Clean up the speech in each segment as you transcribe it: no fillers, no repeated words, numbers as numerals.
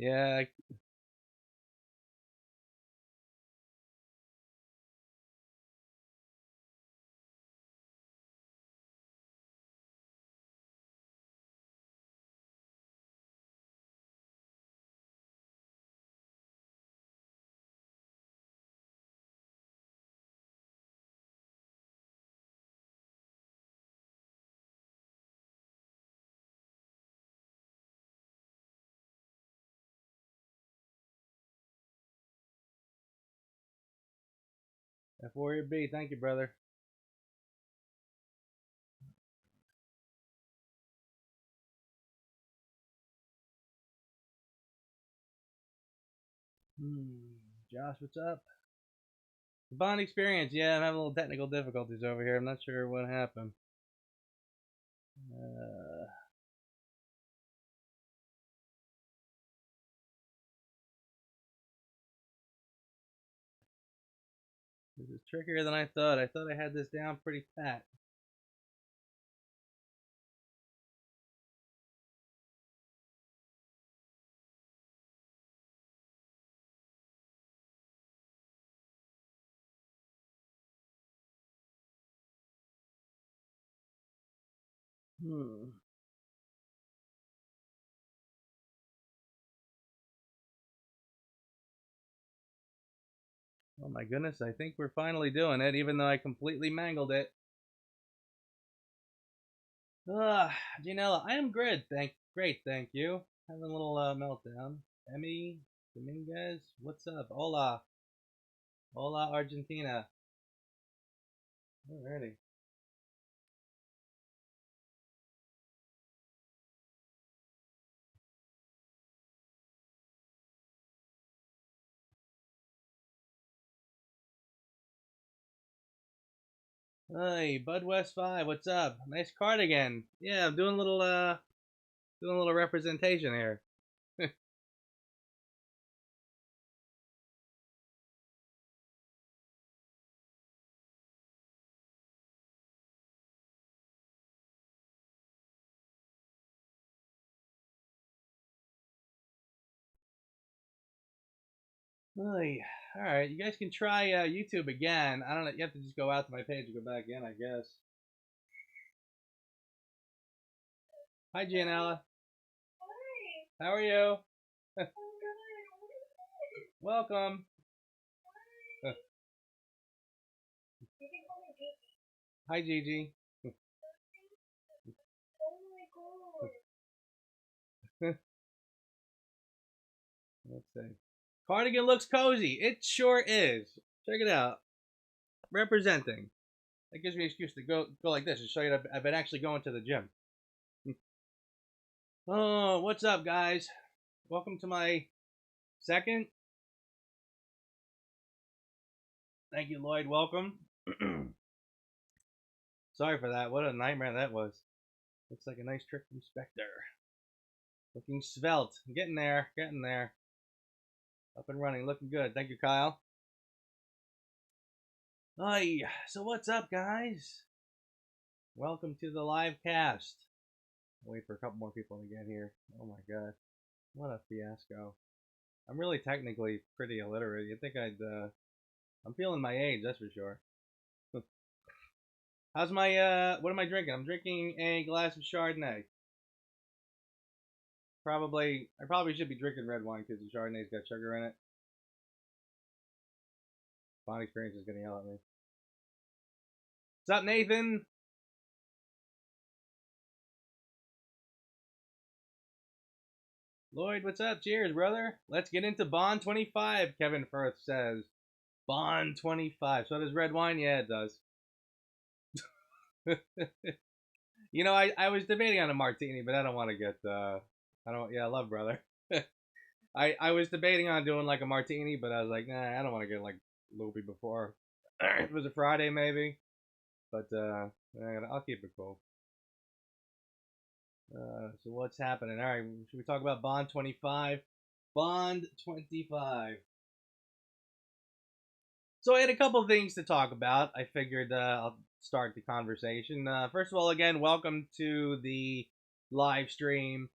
Yeah. F Warrior B, thank you, brother. Josh, what's up? Bond experience. Yeah, I'm having a little technical difficulties over here. I'm not sure what happened. Uh, this is trickier than I thought. I thought I had this down pretty pat. Hmm. Oh my goodness, I think we're finally doing it, even though I completely mangled it. Ah, Janella, I am great. Thank you. Having a little meltdown. Emmy Dominguez, what's up? Hola, hola, Argentina. Alrighty. Hey, Bud West 5, what's up? Nice cardigan. Yeah, I'm doing a little representation here. Hey, all right, you guys can try YouTube again. I don't know. You have to just go out to my page and go back in, I guess. Hi, Gianella. Hi. How are you? Welcome. Hi, Gigi. Let's see. Cardigan looks cozy. It sure is. Check it out. Representing. That gives me an excuse to go like this and show you that I've been actually going to the gym. Oh, what's up, guys? Welcome to my second. Thank you, Lloyd. Welcome. Sorry for that. What a nightmare that was. Looks like a nice trick from Spectre. Looking svelte. Getting there. Getting there. Up and running. Looking good. Thank you, Kyle. Hi. So what's up, guys? Welcome to the live cast. I'll wait for a couple more people to get here. Oh my god. What a fiasco. I'm really technically pretty illiterate. You'd think I'm feeling my age, that's for sure. How's my, what am I drinking? I'm drinking a glass of Chardonnay. I probably should be drinking red wine because the Chardonnay's got sugar in it. Bond Experience is gonna yell at me. What's up, Nathan? Lloyd, what's up? Cheers, brother. Let's get into Bond 25, Kevin Firth says. Bond 25. So does red wine? Yeah, it does. You know, I was debating on a martini, but I don't want to get, I don't, yeah, I love brother. I was debating on doing like a martini, but I was like, nah, I don't want to get like loopy before. It was a Friday, maybe. But, I'll keep it cool. So what's happening? All right, should we talk about Bond 25? Bond 25. So I had a couple things to talk about. I figured I'll start the conversation. First of all, again, welcome to the live stream.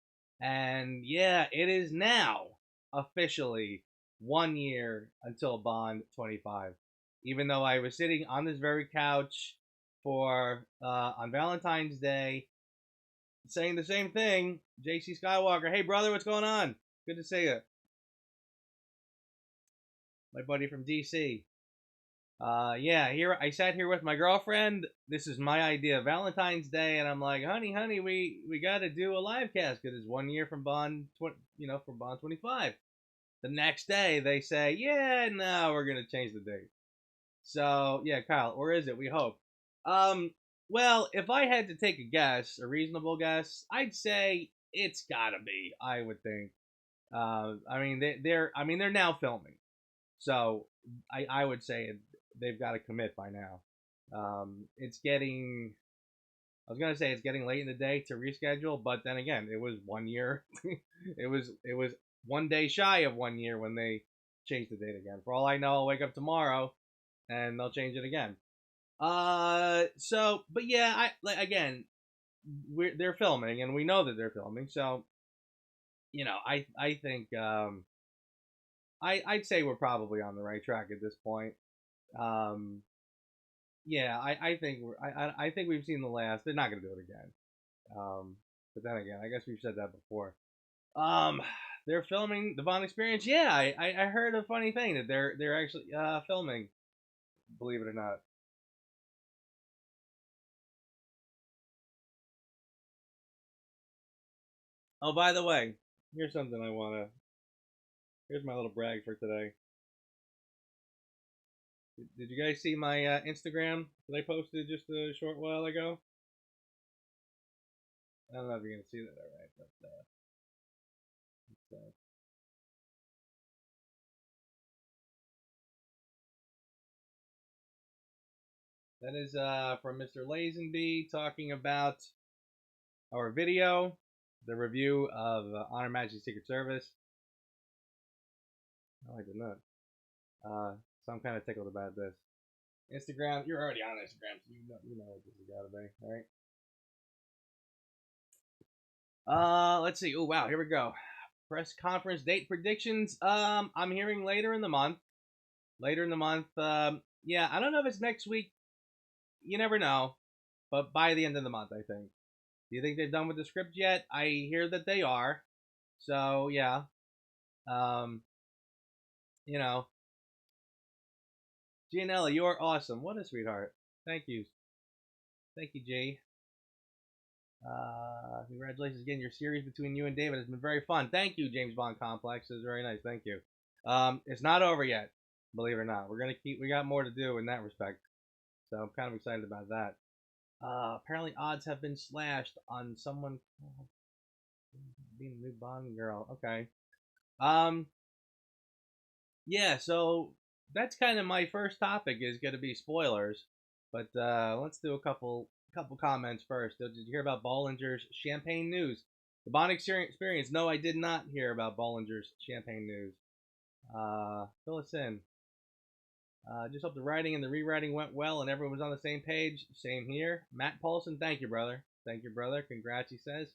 And yeah, it is now officially 1 year until Bond 25. Even though I was sitting on this very couch for on Valentine's Day saying the same thing, JC Skywalker, hey brother, what's going on? Good to see you. My buddy from DC. Yeah, here I sat here with my girlfriend. This is my idea of Valentine's Day, and I'm like, honey, we got to do a live cast because it's 1 year from Bond, from Bond 25. The next day they say, yeah, no, we're gonna change the date. So yeah, Kyle, or is it? We hope. Um, well, if I had to take a guess, a reasonable guess, I'd say it's gotta be. I would think. I mean, they're now filming, so I would say they've got to commit by now. It's getting. I was gonna say it's getting late in the day to reschedule, but then again, it was 1 year. it was 1 day shy of 1 year when they changed the date again. For all I know, I'll wake up tomorrow and they'll change it again. But yeah, again, they're filming and we know that they're filming, so I think I'd say we're probably on the right track at this point. Um, yeah, I think I think we've seen the last. They're not gonna do it again. But then again, I guess we've said that before. Um, they're filming the Bond Experience. Yeah, I heard a funny thing that they're actually filming. Believe it or not. Oh, by the way, here's something I wanna. Here's my little brag for today. Did you guys see my Instagram that I posted just a short while ago? I don't know if you're gonna see that all right, but that is from Mr. Lazenby talking about our video, the review of Honor Majesty Secret Service. No, I did not. So I'm kind of tickled about this. Instagram, you're already on Instagram, so you know what this has got to be, all right? Let's see. Oh wow, here we go. Press conference date predictions. I'm hearing later in the month. Later in the month. Yeah, I don't know if it's next week. You never know, but by the end of the month, I think. Do you think they're done with the script yet? I hear that they are. So yeah. Um, you know, Gianella, you're awesome. What a sweetheart. Thank you. Thank you, G. Congratulations again. Your series between you and David has been very fun. Thank you, James Bond Complex. It was very nice. Thank you. It's not over yet, believe it or not. We got more to do in that respect. So I'm kind of excited about that. Apparently odds have been slashed on someone being a new Bond girl. Okay. Um, yeah, so that's kind of my first topic is going to be spoilers. But let's do a couple comments first. Did you hear about Bollinger's champagne news? The Bond experience. No, I did not hear about Bollinger's champagne news. Fill us in. Just hope the writing and the rewriting went well and everyone was on the same page. Same here. Matt Paulson, thank you, brother. Thank you, brother. Congrats, he says.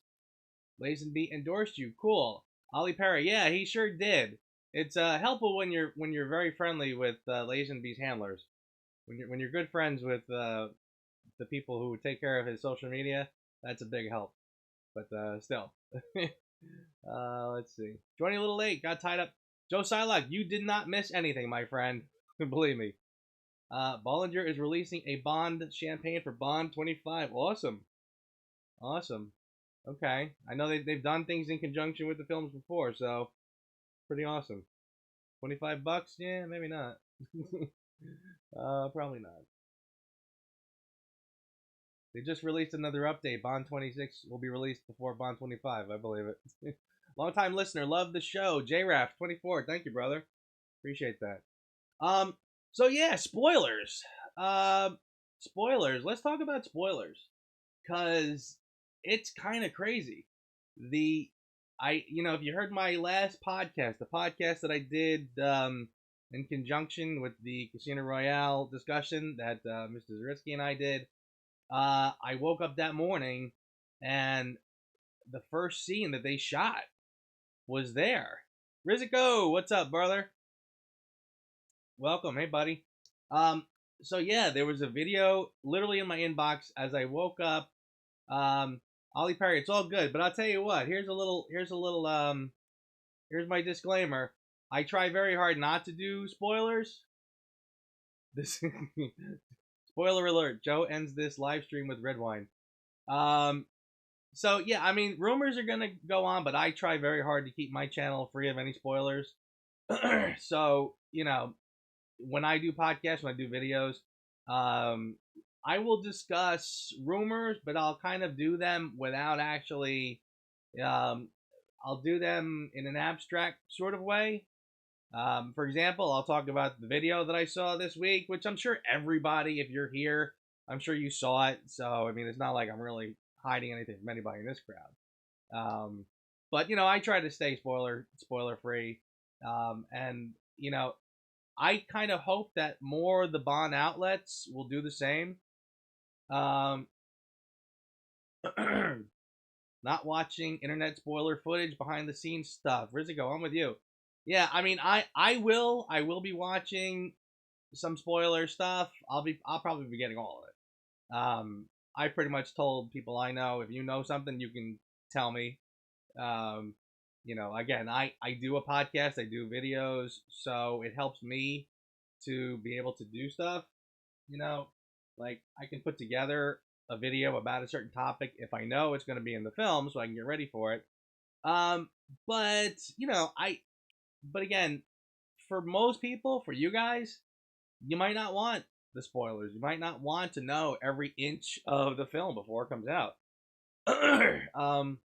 Lazenby endorsed you. Cool. Ollie Perry, yeah, he sure did. It's helpful when you're very friendly with Lazenby's handlers. When you're good friends with the people who take care of his social media, that's a big help. But still. Let's see. Joining a little late, got tied up. Joe Silock, you did not miss anything, my friend. Believe me. Bollinger is releasing a Bond champagne for Bond 25. Awesome. Awesome. Okay. I know they've done things in conjunction with the films before, so pretty awesome. $25? Yeah, maybe not. Probably not. They just released another update. Bond 26 will be released before Bond 25. I believe it. Long time listener, love the show. JRAF 24. Thank you, brother. Appreciate that. So yeah, spoilers. Spoilers. Let's talk about spoilers, cause it's kind of crazy. If you heard my last podcast, the podcast that I did in conjunction with the Casino Royale discussion that Mr. Zaritsky and I did, I woke up that morning and the first scene that they shot was there. Rizico, what's up, brother? Welcome, hey, buddy. Um, so yeah, there was a video literally in my inbox as I woke up. Um, Ollie Perry, it's all good, but I'll tell you what. Here's my disclaimer. I try very hard not to do spoilers. This spoiler alert. Joe ends this live stream with red wine. Um, so yeah, I mean, rumors are gonna go on, but I try very hard to keep my channel free of any spoilers. So when I do podcasts, when I do videos, um, I will discuss rumors, but I'll kind of do them without actually. Um, I'll do them in an abstract sort of way. For example, I'll talk about the video that I saw this week, which I'm sure everybody, if you're here, I'm sure you saw it. So I mean, it's not like I'm really hiding anything from anybody in this crowd. But I try to stay spoiler free, and I kind of hope that more of the Bond outlets will do the same. Um, not watching internet spoiler footage, behind the scenes stuff. Rizico, I'm with you. Yeah, I mean, I will be watching some spoiler stuff. I'll probably be getting all of it. I pretty much told people I know, if you know something, you can tell me. Um, again, I do a podcast, I do videos, so it helps me to be able to do stuff. You know, like I can put together a video about a certain topic if I know it's going to be in the film, so I can get ready for it. Um, but but again, for most people, for you guys, you might not want the spoilers. You might not want to know every inch of the film before it comes out. um,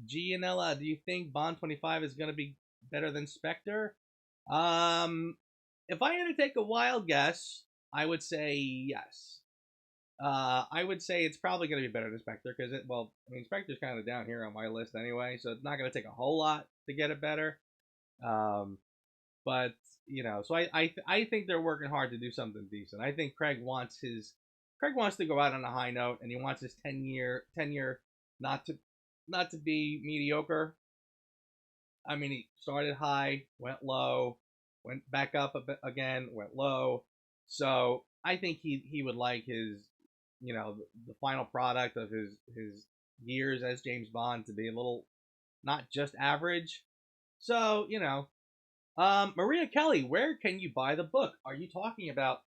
Gianella, do you think Bond 25 is going to be better than Spectre? Um, if I had to take a wild guess, I would say yes. I would say it's probably going to be better than Spectre because Spectre's kind of down here on my list anyway, so it's not going to take a whole lot to get it better. Um, but so I think they're working hard to do something decent. I think Craig wants to go out on a high note, and he wants his 10 year not to be mediocre. I mean, he started high, went low, went back up a bit again, went low. So I think he would like his, the final product of his years as James Bond to be a little not just average. So Maria Kelly, where can you buy the book? Are you talking about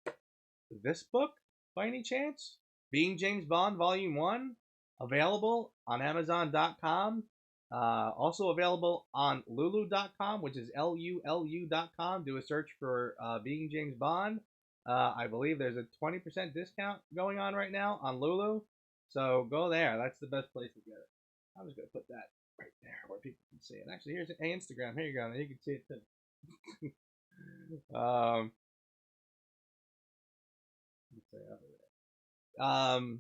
this book by any chance? Being James Bond Volume 1, available on Amazon.com. Also available on Lulu.com, which is LULU.com. Do a search for Being James Bond. I believe there's a 20% discount going on right now on Lulu. So go there. That's the best place to get it. I'm just going to put that right there where people can see it. Actually, here's Instagram. Here you go. You can see it too. Let's say over there.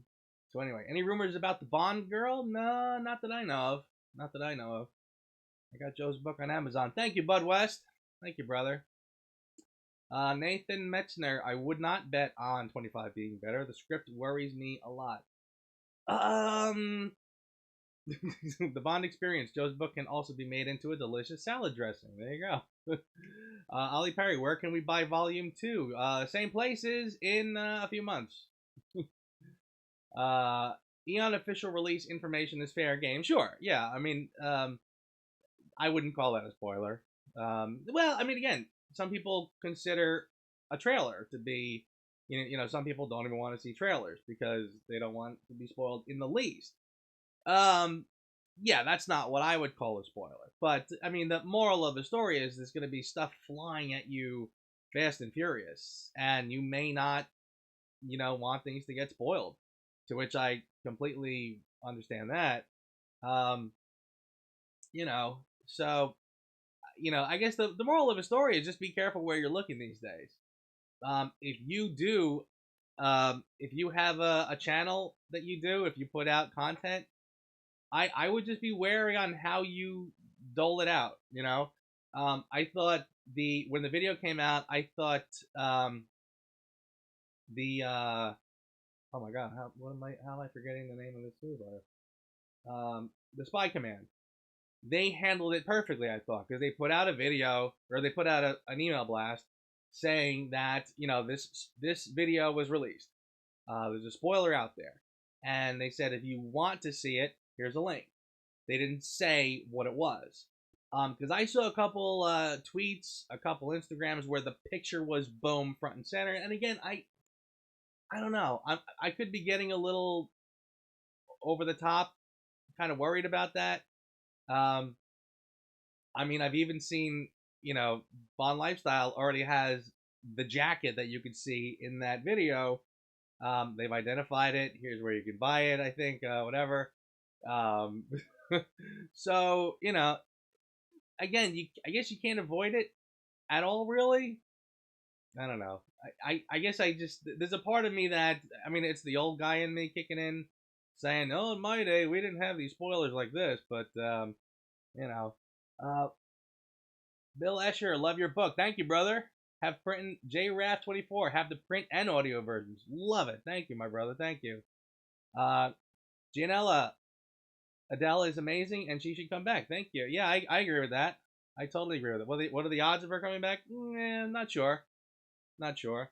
So anyway, any rumors about the Bond girl? No, not that I know of. Not that I know of. I got Joe's book on Amazon. Thank you, Bud West. Thank you, brother. Nathan Metzner, I would not bet on 25 being better. The script worries me a lot. The Bond experience. Joe's book can also be made into a delicious salad dressing. There you go. Ollie Perry, where can we buy Volume 2? Same places in a few months. Eon official release information is fair game. Sure, yeah. I mean, I wouldn't call that a spoiler. Well, I mean, again, some people consider a trailer to be, some people don't even want to see trailers because they don't want to be spoiled in the least. Yeah, that's not what I would call a spoiler. But I mean, the moral of the story is there's going to be stuff flying at you fast and furious, and you may not, want things to get spoiled. To which I completely understand that. Um, so I guess the moral of the story is just be careful where you're looking these days. If you have a channel that you do, if you put out content, I would just be wary on how you dole it out. I thought when the video came out, I thought the oh my god, how am I forgetting the name of this newsletter? The Spy Command. they handled it perfectly, I thought, because they put out a video, or they put out an email blast saying that, you know, this video was released. There's a spoiler out there, and they said if you want to see it, here's a link. They didn't say what it was, because I saw a couple tweets, a couple Instagrams where the picture was boom front and center, and again, I don't know, I could be getting a little over the top, kind of worried about that. Um, I mean, I've even seen, you know, Bond Lifestyle already has the jacket that you could see in that video. They've identified it. Here's where you can buy it, I think, whatever. Um, so, you know, again, I guess you can't avoid it at all, really. I don't know. I guess there's a part of me that, I mean, it's the old guy in me kicking in, saying, oh, in my day, we didn't have these spoilers like this, but, you know, uh, Bill Escher, love your book. Thank you, brother. Have print JRAF24. Have the print and audio versions. Love it. Thank you, my brother. Thank you. Gianella, Adele is amazing and she should come back. Thank you. Yeah, I agree with that. I totally agree with it. What are the odds of her coming back? Not sure. Not sure.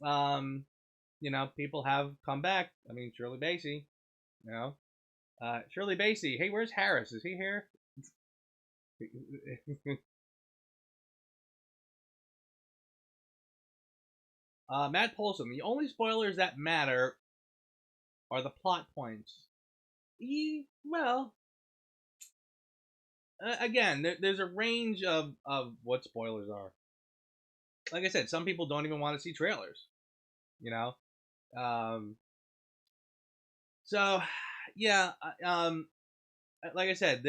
You know, people have come back. I mean, Shirley Bassey. You know, Shirley Bassey. Hey, where's Harris? Is he here? Matt Polson. The only spoilers that matter are the plot points. Well, again, there's a range of what spoilers are. Like I said, some people don't even want to see trailers. You know, so yeah, like I said,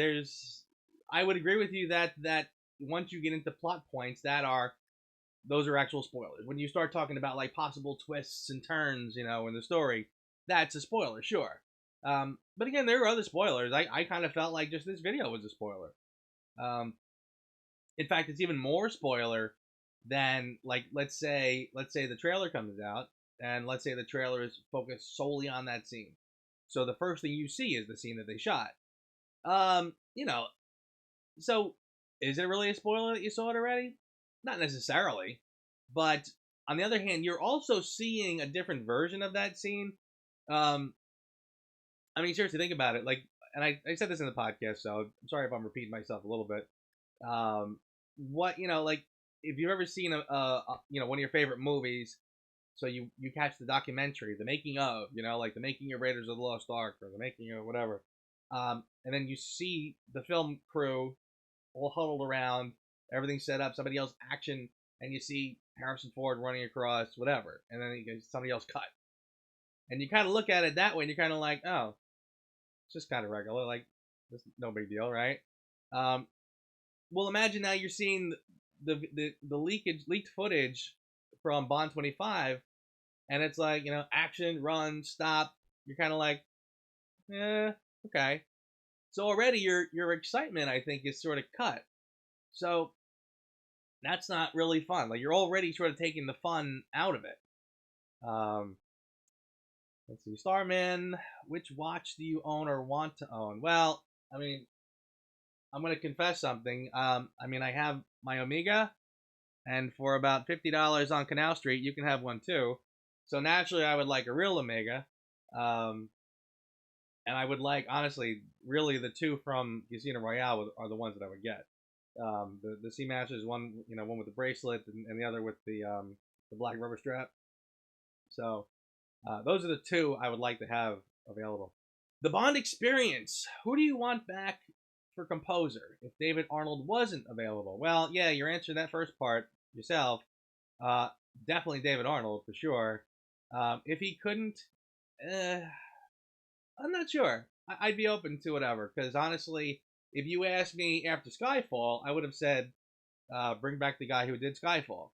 I would agree with you that once you get into plot points those are actual spoilers. When you start talking about like possible twists and turns, you know, in the story, that's a spoiler, sure. But again, there are other spoilers. I kind of felt like just this video was a spoiler. In fact, it's even more spoiler than, like, let's say the trailer comes out, and let's say the trailer is focused solely on that scene. So the first thing you see is the scene that they shot. You know, so is it really a spoiler that you saw it already? Not necessarily, but on the other hand, you're also seeing a different version of that scene. I mean, seriously, think about it. Like, and I said this in the podcast, so I'm sorry if I'm repeating myself a little bit. What, you know, like, if you've ever seen you know, one of your favorite movies, so you catch the documentary, the making of, you know, like the making of Raiders of the Lost Ark or the making of whatever, and then you see the film crew all huddled around, everything set up, somebody else action, and you see Harrison Ford running across whatever, and then somebody else cut, and you kind of look at it that way, and you're kind of like, oh, it's just kind of regular, like, it's no big deal, right? Well, imagine now you're seeing the leaked footage from Bond 25, and it's like, you know, action, run, stop. You're kind of like, yeah, okay. So already your excitement, I think, is sort of cut. So that's not really fun. Like, you're already sort of taking the fun out of it. Let's see, Starman, which watch do you own or want to own? Well, I mean, I'm going to confess something. I mean, I have my Omega, and for about $50 on Canal Street, you can have one too. So naturally, I would like a real Omega. And I would like, honestly, really the two from Casino Royale are the ones that I would get. The Seamasters, one, you know, one with the bracelet, and the other with the black rubber strap. So those are the two I would like to have available. The Bond experience. Who do you want back for composer if David Arnold wasn't available? Well, yeah, you're answering that first part yourself. Definitely David Arnold for sure. If he couldn't, I'm not sure. I'd be open to whatever, because honestly, if you asked me after Skyfall, I would have said bring back the guy who did Skyfall.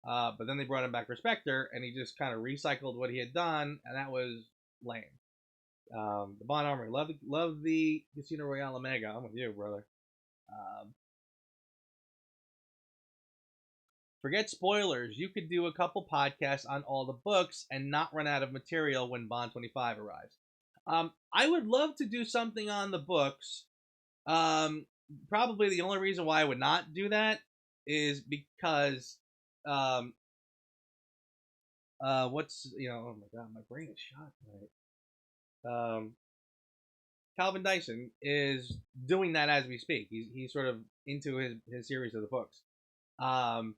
But then they brought him back for Spectre, and he just kind of recycled what he had done, and that was lame. The Bond Armory, love the Casino Royale Omega. I'm with you, brother. Forget spoilers. You could do a couple podcasts on all the books and not run out of material when Bond 25 arrives. I would love to do something on the books. probably the only reason why I would not do that is because um what's oh my god, my brain is shot tonight. Calvin Dyson is doing that as we speak. He's sort of into his series of the books. Um,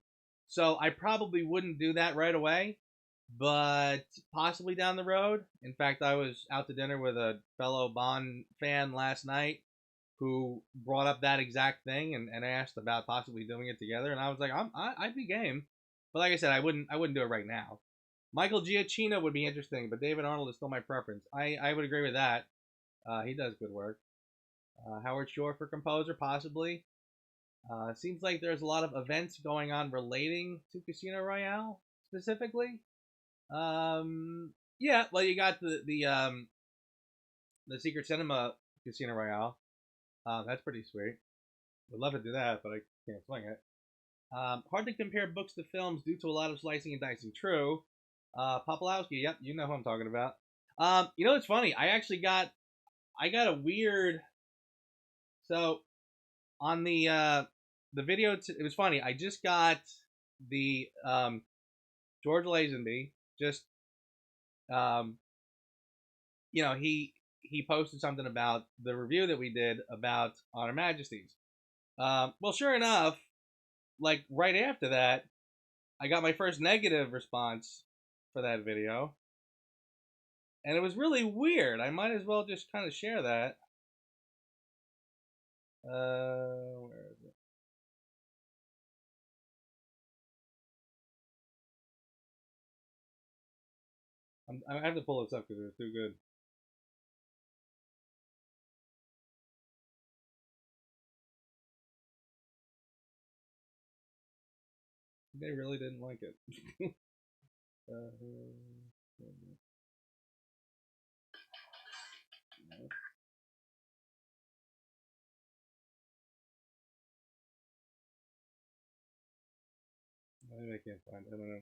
so I probably wouldn't do that right away, but possibly down the road. In fact, I was out to dinner with a fellow Bond fan last night who brought up that exact thing and asked about possibly doing it together, and I was like, I'd be game, but like I said, I wouldn't do it right now. Michael Giacchino would be interesting, but David Arnold is still my preference. I would agree with that. He does good work. Howard Shore for composer, possibly. Seems like there's a lot of events going on relating to Casino Royale specifically. Yeah, well, you got the Secret Cinema Casino Royale. That's pretty sweet. Would love to do that, but I can't swing it. Hard to compare books to films due to a lot of slicing and dicing. True. Popolowski, yep, you know who I'm talking about. It's funny. I got a weird. So on the video, it was funny. I just got the George Lazenby. Just he posted something about the review that we did about On Her Majesty's. Well, sure enough, like right after that, I got my first negative response for that video, and it was really weird. I might as well just kind of share that. Where is it? I have to pull this up because it's too good. They really didn't like it. uh, I can't find it. I don't know.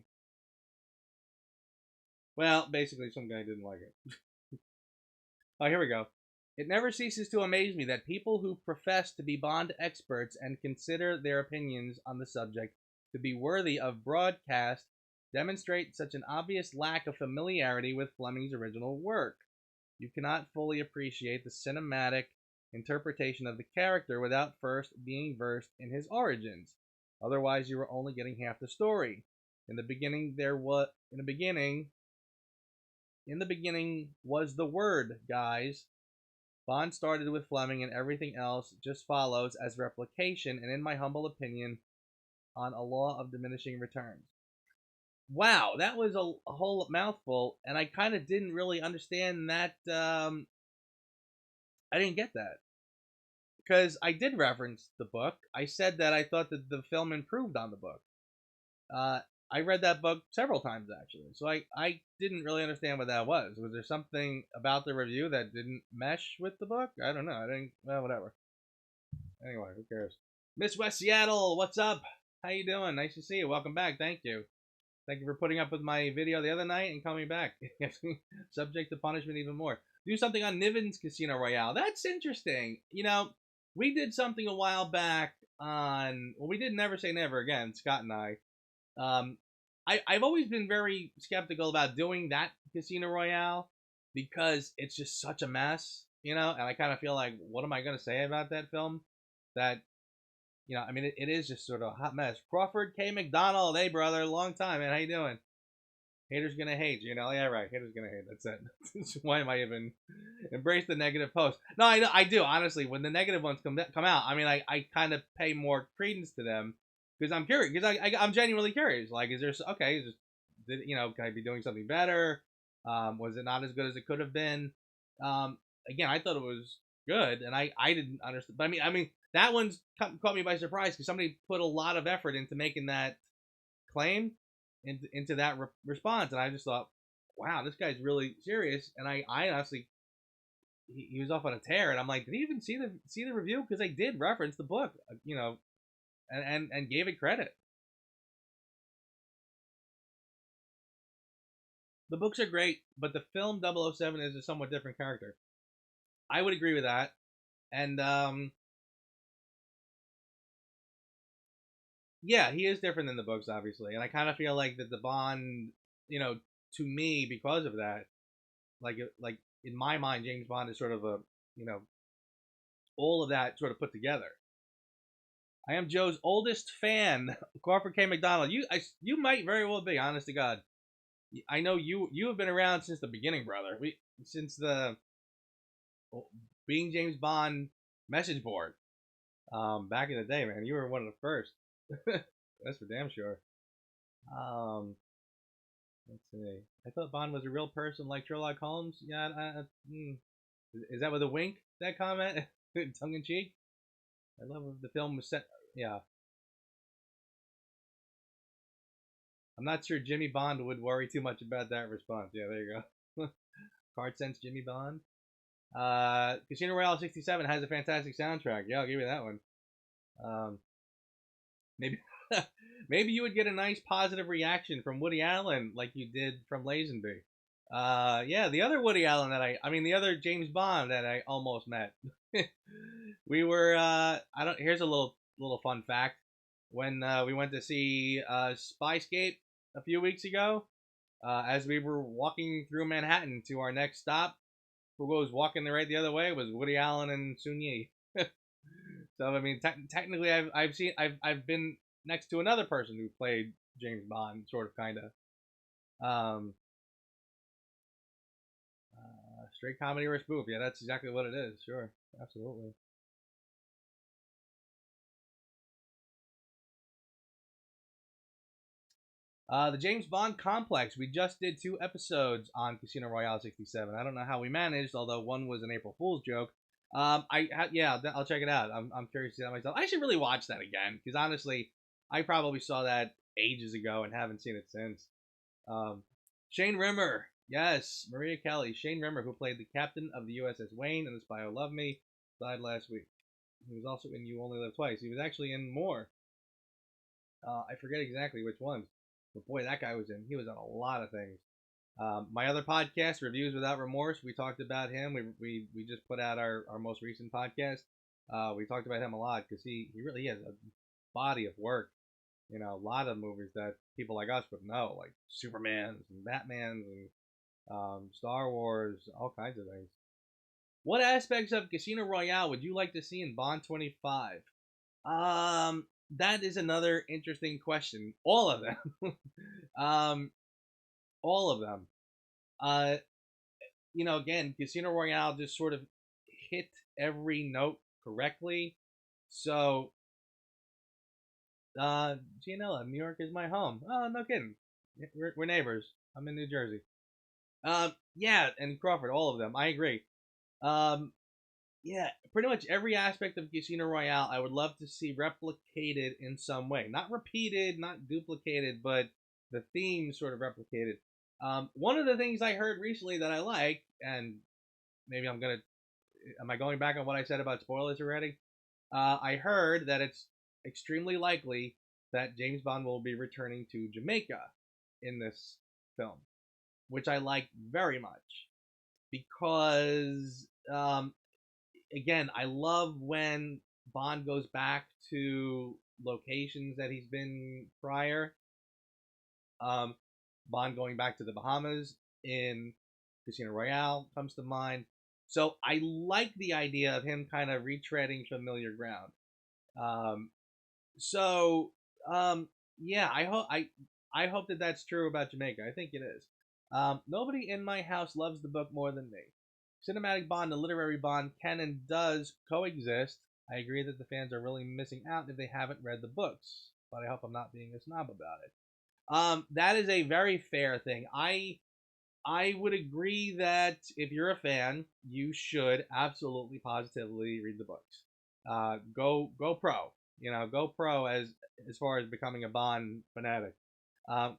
Well, basically, some guy didn't like it. Oh, here we go. It never ceases to amaze me that people who profess to be Bond experts and consider their opinions on the subject to be worthy of broadcast demonstrate such an obvious lack of familiarity with Fleming's original work. You cannot fully appreciate the cinematic interpretation of the character without first being versed in his origins. Otherwise, you are only getting half the story. In the beginning, was the word, guys. Bond started with Fleming, and everything else just follows as replication, and in my humble opinion, on a law of diminishing returns. Wow, that was a whole mouthful, and I kind of didn't really understand that. I didn't get that because I did reference the book. I said that I thought that the film improved on the book. Uh, I read that book several times actually, so I didn't really understand what that was. Was there something about the review that didn't mesh with the book? I don't know. I didn't. Well, whatever. Anyway, who cares? Miss West Seattle, what's up? How you doing? Nice to see you. Welcome back. Thank you. Thank you for putting up with my video the other night and coming back. Subject to punishment even more. Do something on Niven's Casino Royale. That's interesting. We did something a while back on. Well, we did Never Say Never Again, Scott and I. Um, I've always been very skeptical about doing that Casino Royale because it's just such a mess, and I kind of feel like, what am I going to say about that film? That, I mean, it is just sort of a hot mess. Crawford K. McDonald, hey brother, long time, man, how you doing? Haters gonna hate, yeah, right. Haters gonna hate. That's it. Why am I even embrace the negative post? No, I do honestly. When the negative ones come out, I mean, I kind of pay more credence to them because I'm curious. Because I'm genuinely curious. Like, is there okay? Can I be doing something better? Was it not as good as it could have been? Again, I thought it was good, and I didn't understand. But I mean, that one's caught me by surprise because somebody put a lot of effort into making that claim, into that response, and I just thought, wow, this guy's really serious. And I honestly, he was off on a tear, and I'm like, did he even see the review? Because I did reference the book, and gave it credit. The books are great, but the film 007 is a somewhat different character. I would agree with that, and yeah, he is different than the books, obviously, and I kind of feel like that the Bond, you know, to me because of that, like in my mind, James Bond is sort of a, you know, all of that sort of put together. I am Joe's oldest fan, Crawford K. McDonald. You might very well be, honest to God. I know you have been around since the beginning, brother. Since the being James Bond message board. Back in the day, man, you were one of the first. That's for damn sure. Um, let's see. I thought Bond was a real person like Sherlock Holmes. Yeah, is that with a wink? That comment, tongue in cheek. I love if the film was set. Yeah, I'm not sure Jimmy Bond would worry too much about that response. Yeah, there you go. Card sense Jimmy Bond. Casino Royale 67 has a fantastic soundtrack. Yeah, I'll give you that one. Um, maybe maybe you would get a nice positive reaction from Woody Allen like you did from Lazenby. Yeah, the other Woody Allen that I mean the other James Bond that I almost met. We were I don't here's a little fun fact. When we went to see Spyscape a few weeks ago, as we were walking through Manhattan to our next stop, who was walking the other way was Woody Allen and Sun Yi. So I mean, technically, I've been next to another person who played James Bond, sort of, kind of. Um, Straight comedy or spoof? Yeah, that's exactly what it is. Sure, absolutely. The James Bond Complex. We just did 2 episodes on Casino Royale 67. I don't know how we managed, although one was an April Fool's joke. Yeah, I'll check it out. I'm curious to see that myself. I should really watch that again because honestly, I probably saw that ages ago and haven't seen it since. Um, Shane Rimmer, yes, Maria Kelly. Shane Rimmer, who played the captain of the USS Wayne in The Spy Who Loved Me, died last week. He was also in You Only Live Twice. He was actually in more. I forget exactly which ones, but boy, that guy was in. He was on a lot of things. My other podcast, Reviews Without Remorse, we talked about him. We just put out our most recent podcast. We talked about him a lot because he really has a body of work. You know, a lot of movies that people like us would know, like Superman's and Batman's and Star Wars, all kinds of things. What aspects of Casino Royale would you like to see in Bond 25? That is another interesting question. All of them. um, all of them. Uh, again, Casino Royale just sort of hit every note correctly. So, Gianella, New York is my home. Oh, no kidding. We're neighbors. I'm in New Jersey. Yeah, and Crawford, all of them. I agree. Um, yeah, pretty much every aspect of Casino Royale I would love to see replicated in some way. Not repeated, not duplicated, but the theme sort of replicated. One of the things I heard recently that I like, and maybe am I going back on what I said about spoilers already? I heard that it's extremely likely that James Bond will be returning to Jamaica in this film, which I like very much because again, I love when Bond goes back to locations that he's been prior. Um, Bond going back to the Bahamas in Casino Royale comes to mind. So I like the idea of him kind of retreading familiar ground. Um, so yeah, I hope that that's true about Jamaica. I think it is. Nobody in my house loves the book more than me. Cinematic Bond and literary Bond can and does coexist. I agree that the fans are really missing out if they haven't read the books, but I hope I'm not being a snob about it. That is a very fair thing. I would agree that if you're a fan, you should absolutely positively read the books. Go pro. Go pro as far as becoming a Bond fanatic.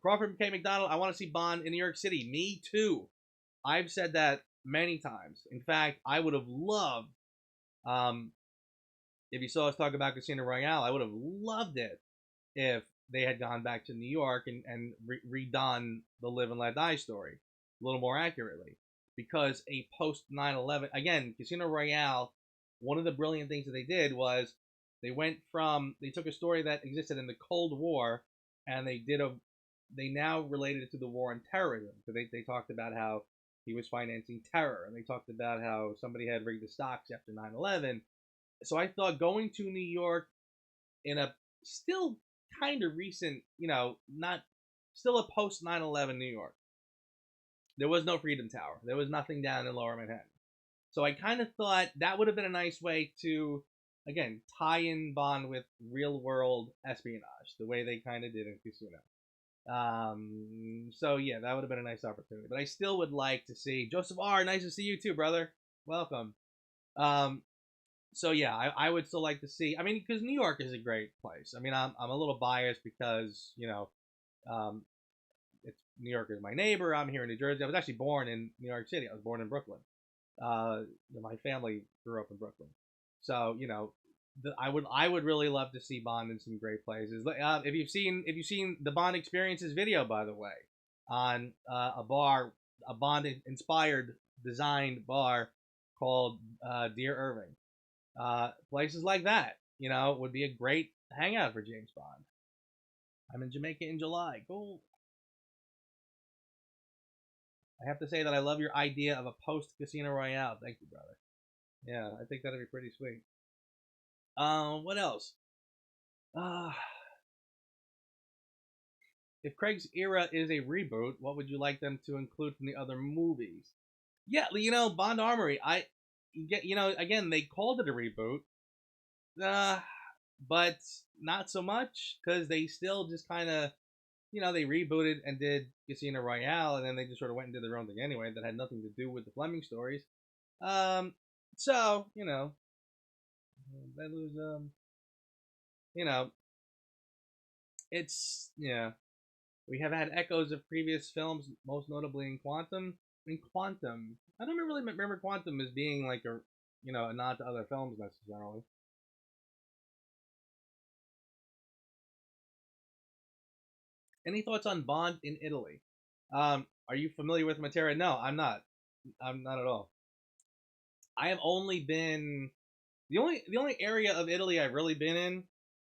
Crawford K. McDonald, I want to see Bond in New York City. Me too. I've said that many times. In fact, I would have loved, um, if you saw us talk about Casino Royale, I would have loved it if they had gone back to New York and redone the Live and Let Die story a little more accurately. Because a post 9/11, again, Casino Royale, one of the brilliant things that they did was they took a story that existed in the Cold War, and they now related it to the war on terrorism. So they talked about how he was financing terror, and they talked about how somebody had rigged the stocks after 9/11. So I thought going to New York in a still kind of recent, not still a post 9/11 New York. There was no Freedom Tower. There was nothing down in Lower Manhattan. So I kind of thought that would have been a nice way to, again, tie in Bond with real world espionage, the way they kind of did in Casino. So yeah, that would have been a nice opportunity. But I still would like to see Joseph R. Nice to see you too, brother. Welcome. So yeah, I would still like to see. I mean, because New York is a great place. I mean, I'm a little biased because it's New York is my neighbor. I'm here in New Jersey. I was actually born in New York City. I was born in Brooklyn. My family grew up in Brooklyn, so I would really love to see Bond in some great places. If you've seen the Bond Experiences video, by the way, on a Bond inspired designed bar called Dear Irving. Places like that, would be a great hangout for James Bond. I'm in Jamaica in July. Cool. I have to say that I love your idea of a post Casino Royale. Thank you, brother. Yeah, I think that'd be pretty sweet. What else? If Craig's era is a reboot, what would you like them to include from the other movies? Yeah, Bond Armory. Again, they called it a reboot, but not so much because they still just kind of, they rebooted and did Casino Royale, and then they just sort of went and did their own thing anyway that had nothing to do with the Fleming stories. So that was it's we have had echoes of previous films, most notably in Quantum. In Quantum, I don't really remember Quantum as being like a nod to other films necessarily. Any thoughts on Bond in Italy? Are you familiar with Matera? No, I'm not. I'm not at all. I have only been the only area of Italy I've really been in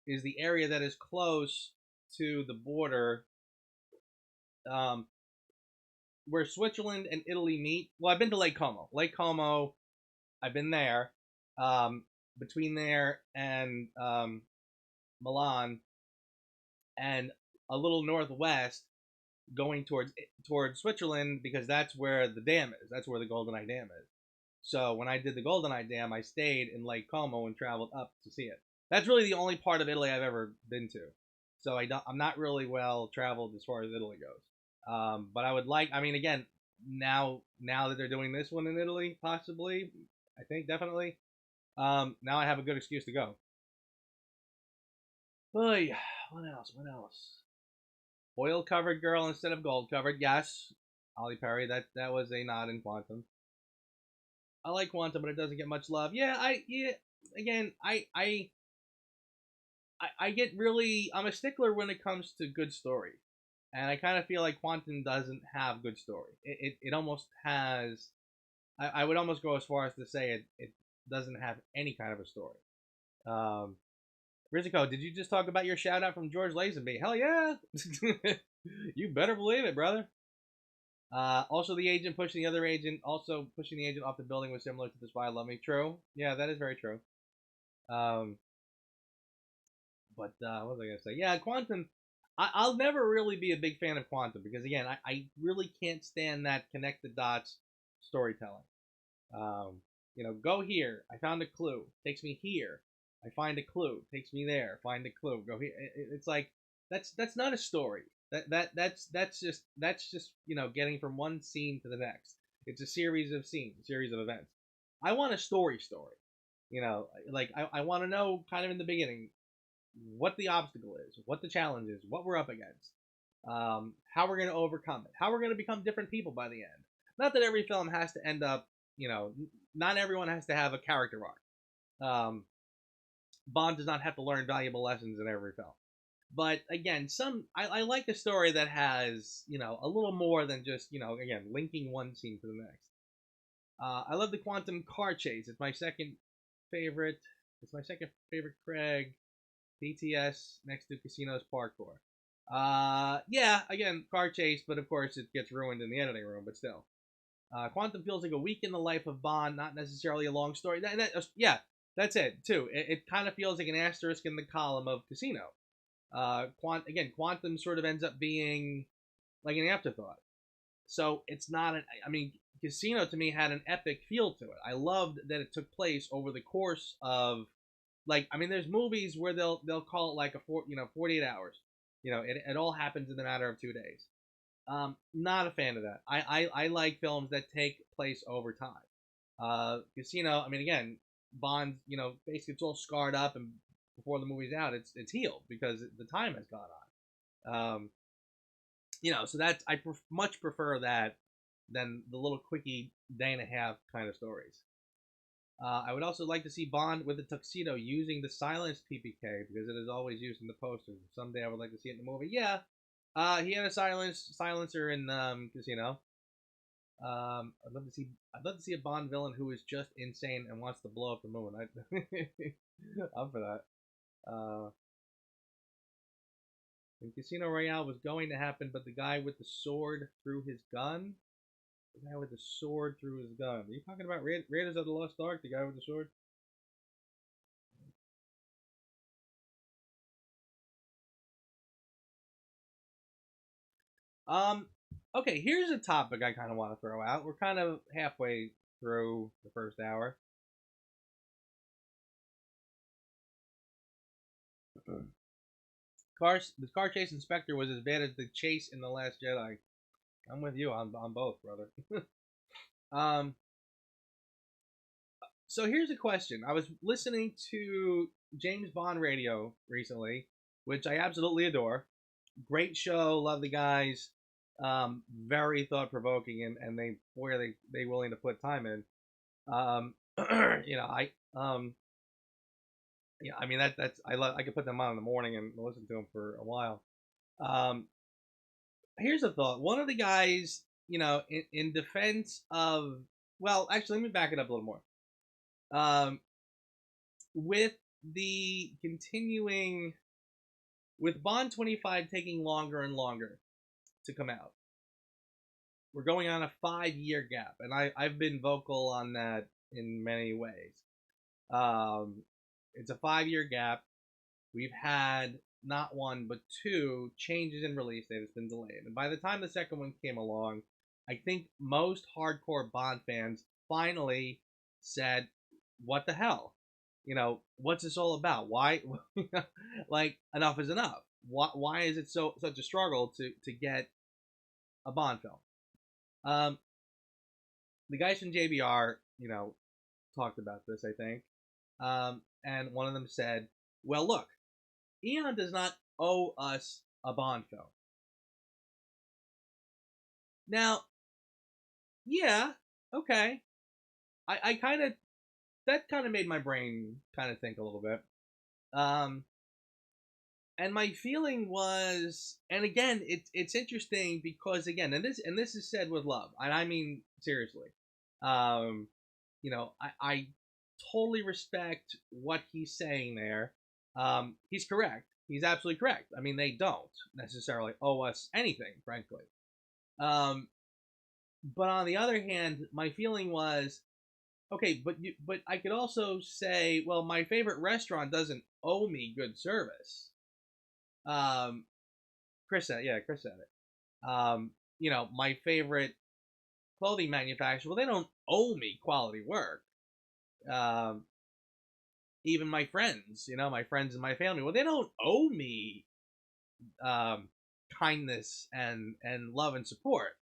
is the area that is close to the border, um, where Switzerland and Italy meet. Well, I've been to Lake Como. Lake Como, I've been there. Between there and Milan, and a little northwest, going towards Switzerland, because that's where the dam is. That's where the GoldenEye Dam is. So when I did the GoldenEye Dam, I stayed in Lake Como and traveled up to see it. That's really the only part of Italy I've ever been to. So I'm not really well traveled as far as Italy goes. But I would like. I mean, again, now that they're doing this one in Italy, possibly, I think definitely. Now I have a good excuse to go. Oy, what else? What else? Oil covered girl instead of gold covered. Yes, Holly Perry. That was a nod in Quantum. I like Quantum, but it doesn't get much love. Again, I get really, I'm a stickler when it comes to good story, and I kind of feel like Quantum doesn't have good story. It almost has. I would almost go as far as to say it doesn't have any kind of a story. Rizico, did you just talk about your shout out from George Lazenby? Hell yeah! You better believe it, brother. Also, the agent pushing the other agent, also pushing the agent off the building was similar to the Spy Love Me. True. Yeah, that is very true. But what was I gonna say? Yeah, Quantum. I'll never really be a big fan of Quantum because again, I really can't stand that connect the dots storytelling. Go here. I found a clue. Takes me here. I find a clue. Takes me there. Find a clue. Go here. It's like that's not a story. That's just getting from one scene to the next. It's a series of scenes, a series of events. I want a story. Like I want to know kind of in the beginning what the obstacle is, what the challenge is, what we're up against, how we're going to overcome it, how we're going to become different people by the end. Not that every film has to end up, not everyone has to have a character arc. Bond does not have to learn valuable lessons in every film. But again, I like a story that has, a little more than just, again, linking one scene to the next. I love the Quantum car chase. It's my second favorite. It's my second favorite Craig. BTS next to Casino's Parkour. Yeah, again, car chase, but of course it gets ruined in the editing room, but still. Quantum feels like a week in the life of Bond, not necessarily a long story. Yeah, that's it, too. It kind of feels like an asterisk in the column of Casino. Quantum sort of ends up being like an afterthought. So it's not an. I mean, Casino to me had an epic feel to it. I loved that it took place over the course of, like, I mean, there's movies where they'll call it like 48 hours. It all happens in the matter of 2 days. Not a fan of that. I like films that take place over time. Casino, I mean, again, Bond, basically it's all scarred up, and before the movie's out, it's healed because the time has gone on. So that's much prefer that than the little quickie day and a half kind of stories. I would also like to see Bond with a tuxedo using the silenced PPK because it is always used in the posters. Someday I would like to see it in the movie. Yeah, he had a silencer in Casino. I'd love to see a Bond villain who is just insane and wants to blow up the moon. I'm for that. And Casino Royale was going to happen, but the guy with the sword threw his gun. The guy with the sword threw his gun. Are you talking about Raiders of the Lost Ark? The guy with the sword? Okay, here's a topic I kind of want to throw out. We're kind of halfway through the first hour. The car chase inspector was as bad as the chase in The Last Jedi. I'm with you on both, brother. So here's a question. I was listening to James Bond radio recently, which I absolutely adore. Great show, love the guys. Very thought provoking, and they willing to put time in. I mean that's I could put them on in the morning and listen to them for a while. Um, Here's a thought. One of the guys, in defense of, well, actually, let me back it up a little more. With the continuing, with Bond 25 taking longer and longer to come out, we're going on a 5-year gap, and I've been vocal on that in many ways. It's a 5-year gap. We've had not one but two changes in release date. It's been delayed, and by the time the second one came along, I think most hardcore Bond fans finally said, "What the hell? What's this all about? Why? Like, enough is enough. Why is it such a struggle to get a Bond film?" The guys from JBR, talked about this, I think, and one of them said, "Well, look, Eon does not owe us a Bond film." Now, yeah, okay. I kind of, that kind of made my brain kind of think a little bit. And my feeling was, and again, it's interesting because again, and this is said with love, and I mean seriously. I totally respect what he's saying there. He's correct. He's absolutely correct. I mean, they don't necessarily owe us anything, frankly. But on the other hand, my feeling was, okay, but I could also say, well, my favorite restaurant doesn't owe me good service. Chris said it. My favorite clothing manufacturer, well, they don't owe me quality work. Even my friends, my friends and my family, well, they don't owe me kindness and love and support.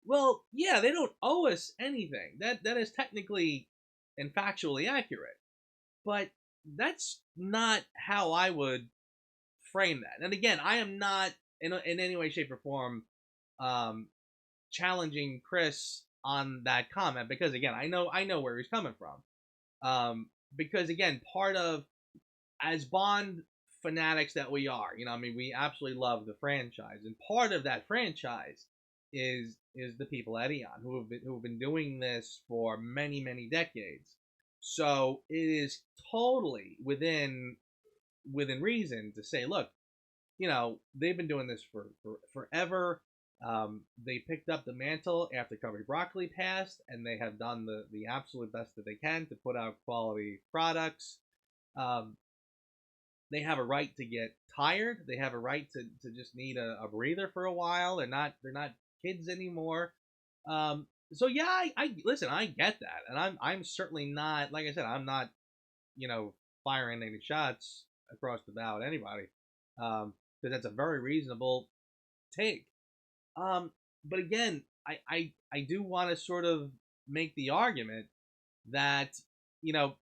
Well, yeah, they don't owe us anything. That is technically and factually accurate, but that's not how I would frame that. And again, I am not in any way, shape, or form challenging Chris on that comment because again, I know where he's coming from. Because again, part of, as Bond fanatics that we are, I mean, we absolutely love the franchise, and part of that franchise is the people at Eon who have been doing this for many decades. So it is totally within reason to say, look, they've been doing this for forever. They picked up the mantle after Covered Broccoli passed, and they have done the absolute best that they can to put out quality products. Um, they have a right to get tired. They have a right to just need a breather for a while. They're not kids anymore. So yeah, I listen. I get that, and I'm certainly not, like I said, I'm not firing any shots across the bow at anybody, because that's a very reasonable take. But again, I do want to sort of make the argument that you know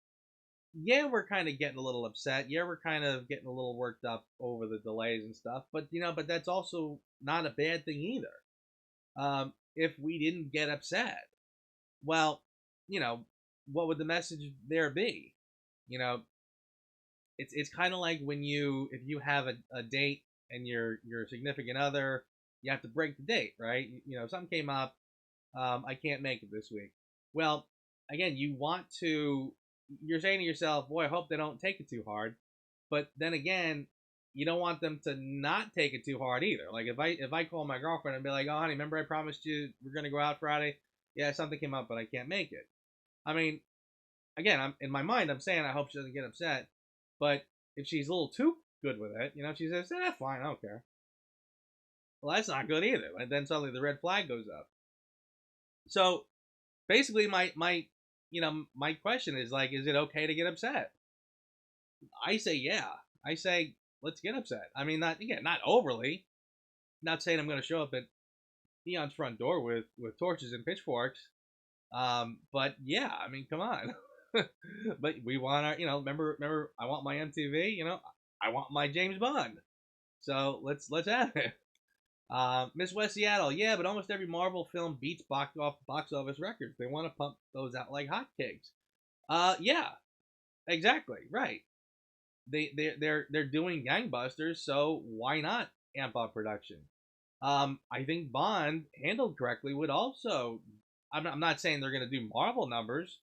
yeah, we're kind of getting a little upset. Yeah, we're kind of getting a little worked up over the delays and stuff. But but that's also not a bad thing either. If we didn't get upset, well, you know, what would the message there be? You know, it's kind of like when if you have a date and your significant other, you have to break the date, right? Something came up, I can't make it this week. Well, again, you're saying to yourself, boy, I hope they don't take it too hard. But then again, you don't want them to not take it too hard either. Like if I call my girlfriend and be like, oh honey, remember I promised you we're gonna go out Friday? Yeah, something came up, but I can't make it. I mean, again, I'm in my mind, I'm saying I hope she doesn't get upset. But if she's a little too good with it, she says, fine, I don't care. Well, that's not good either. And then suddenly the red flag goes up. So basically, my question is like, is it okay to get upset? I say yeah. I say let's get upset. I mean, not overly. Not saying I'm going to show up at Neon's front door with torches and pitchforks. But yeah, I mean, come on. But we want our, remember, I want my MTV. I want my James Bond. So let's have it. Miss West Seattle, yeah, but almost every Marvel film beats box office records. They want to pump those out like hotcakes. Yeah, exactly, right. They're doing gangbusters, so why not amp up production? I think Bond, handled correctly, would also. I'm not saying they're going to do Marvel numbers,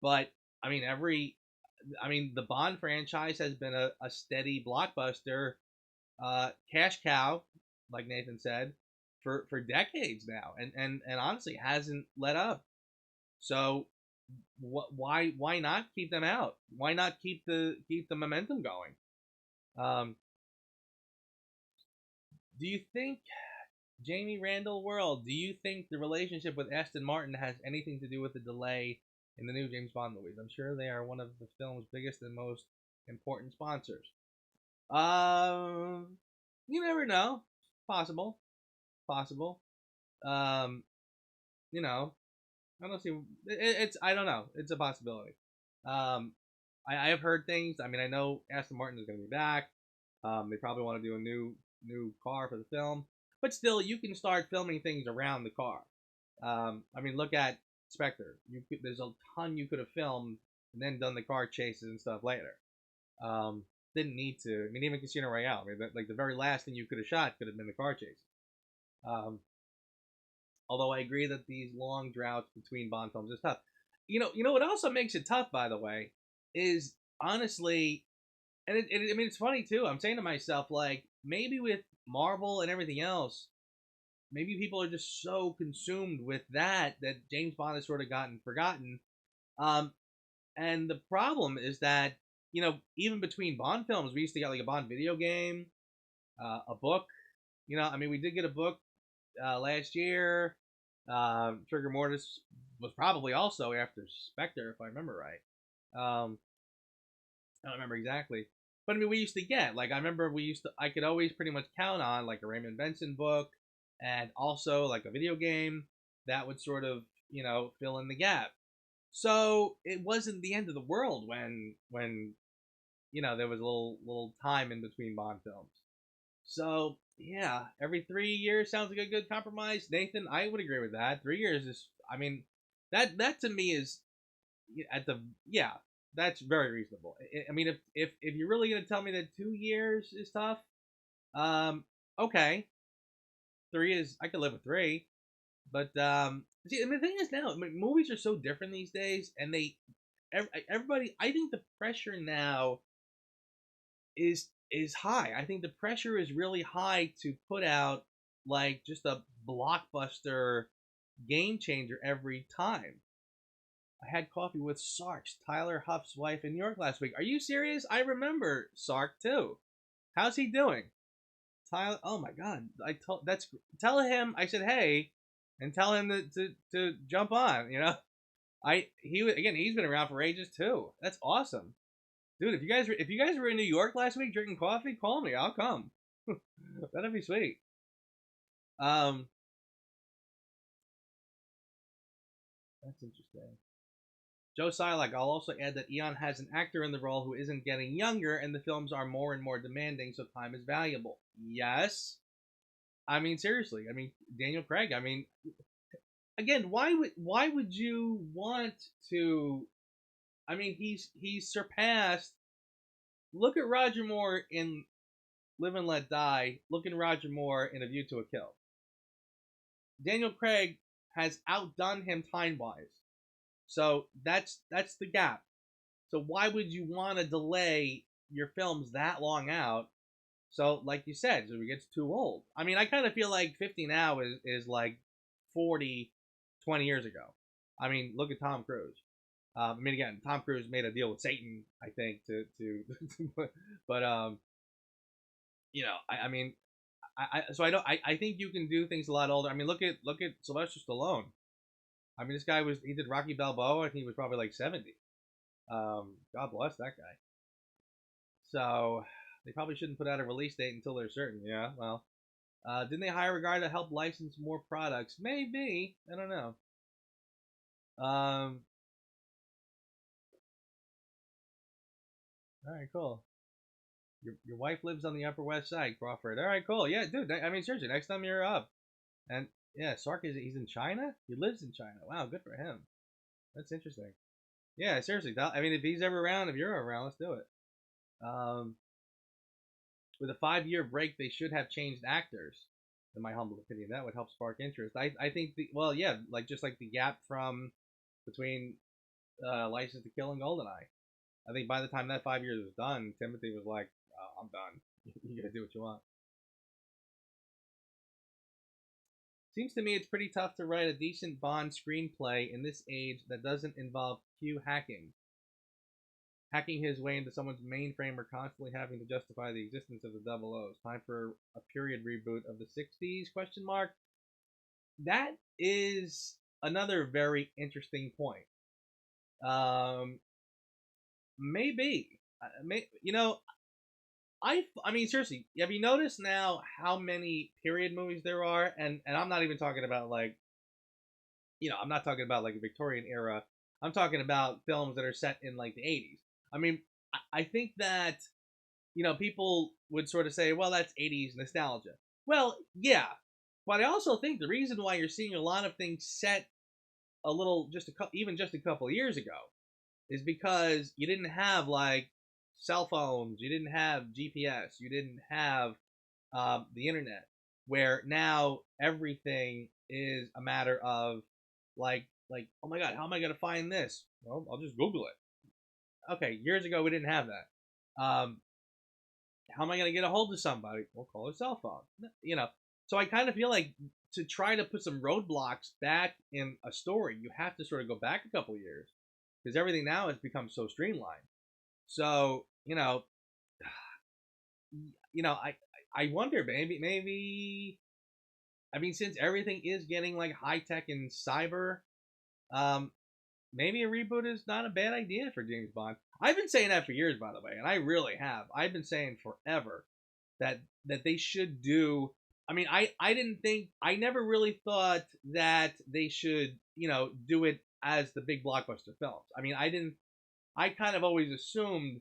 but I mean the Bond franchise has been a steady blockbuster, cash cow, like Nathan said, for decades now, and honestly hasn't let up. So why not keep them out? Why not keep the momentum going? Um, do you think Jamie Randall World? Do you think the relationship with Aston Martin has anything to do with the delay in the new James Bond movies? I'm sure they are one of the film's biggest and most important sponsors. Um, you never know. Possible, possible. Um, you know, I don't see. It's I don't know. It's a possibility. Um, I have heard things. I mean, I know Aston Martin is going to be back. They probably want to do a new car for the film, but still, you can start filming things around the car. I mean, look at Spectre. There's a ton you could have filmed and then done the car chases and stuff later. Um, didn't need to. I mean, even Casino Royale. I mean, like the very last thing you could have shot could have been the car chase. Um, Although I agree that these long droughts between Bond films is tough. What also makes it tough, by the way, is honestly, and I mean, it's funny too. I'm saying to myself, like, maybe with Marvel and everything else, maybe people are just so consumed with that James Bond has sort of gotten forgotten. Um, and the problem is that even between Bond films, we used to get like a Bond video game, a book. I mean, we did get a book last year. Trigger Mortis was probably also after Spectre, if I remember right. I don't remember exactly, but I mean, we used to get like I could always pretty much count on like a Raymond Benson book, and also like a video game that would sort of fill in the gap. So it wasn't the end of the world when there was a little time in between Bond films. So yeah, every 3 years sounds like a good compromise. Nathan, I would agree with that. 3 years is, I mean, that to me is at the yeah, that's very reasonable. I mean, if you're really gonna tell me that 2 years is tough, okay, three is I could live with three, but see, I mean, the thing is now, I mean, movies are so different these days, and everybody. I think the pressure now is high. I think the pressure is really high to put out like just a blockbuster game changer every time. I had coffee with Sark's, Tyler Huff's wife in New York last week. Are you serious? I remember Sark too. How's he doing? Tyler, oh my god. Tell him I said hey and tell him to jump on, you know? He's been around for ages too. That's awesome. Dude, if you guys were in New York last week drinking coffee, call me. I'll come. That'd be sweet. That's interesting. Joe Silak, I'll also add that Eon has an actor in the role who isn't getting younger, and the films are more and more demanding, so time is valuable. Yes. I mean, seriously. I mean, Daniel Craig. I mean, again, why would you want to? I mean, he's surpassed. Look at Roger Moore in Live and Let Die. Look at Roger Moore in A View to a Kill. Daniel Craig has outdone him time-wise. So that's the gap. So why would you want to delay your films that long out? So like you said, so he gets too old. I mean, I kind of feel like 50 now is like 40, 20 years ago. I mean, look at Tom Cruise. I mean, again, Tom Cruise made a deal with Satan, I think, to but you know, I mean, I think you can do things a lot older. I mean, look at Sylvester Stallone. I mean, he did Rocky Balboa, and he was probably like 70. God bless that guy. So they probably shouldn't put out a release date until they're certain. Yeah, well, didn't they hire a guy to help license more products? Maybe, I don't know. All right, cool. Your wife lives on the Upper West Side, Crawford. All right, cool. Yeah, dude. I mean, seriously, next time you're up, and yeah, Sark he's in China. He lives in China. Wow, good for him. That's interesting. Yeah, seriously. I mean, if he's ever around, if you're around, let's do it. Um, with a 5-year break, they should have changed actors. In my humble opinion, that would help spark interest. I think yeah, like just like the gap from between License to Kill and Goldeneye. I think by the time that 5 years was done, Timothy was like, oh, I'm done. You gotta do what you want. Seems to me it's pretty tough to write a decent Bond screenplay in this age that doesn't involve Q hacking his way into someone's mainframe or constantly having to justify the existence of the double O's. Time for a period reboot of the 60s? Question mark. That is another very interesting point. Maybe. You know, I mean, seriously, have you noticed now how many period movies there are? And I'm not even talking about like, you know, I'm not talking about like a Victorian era. I'm talking about films that are set in like the 80s. I mean, I think that, you know, people would sort of say, well, that's 80s nostalgia. Well, yeah. But I also think the reason why you're seeing a lot of things set a little, even just a couple of years ago, is because you didn't have like cell phones, you didn't have GPS, you didn't have the internet, where now everything is a matter of like oh my god, how am I gonna find this? Well, I'll just Google it. Okay, years ago we didn't have that. How am I gonna get a hold of somebody? We'll call a cell phone. You know, so I kind of feel like to try to put some roadblocks back in a story, you have to sort of go back a couple years because everything now has become so streamlined. So I wonder, maybe. I mean, since everything is getting like high tech and cyber, maybe a reboot is not a bad idea for James Bond. I've been saying that for years, by the way, and I really have. I've been saying forever that they should do. I mean, I never really thought that they should, do it as the big blockbuster films. I mean, I kind of always assumed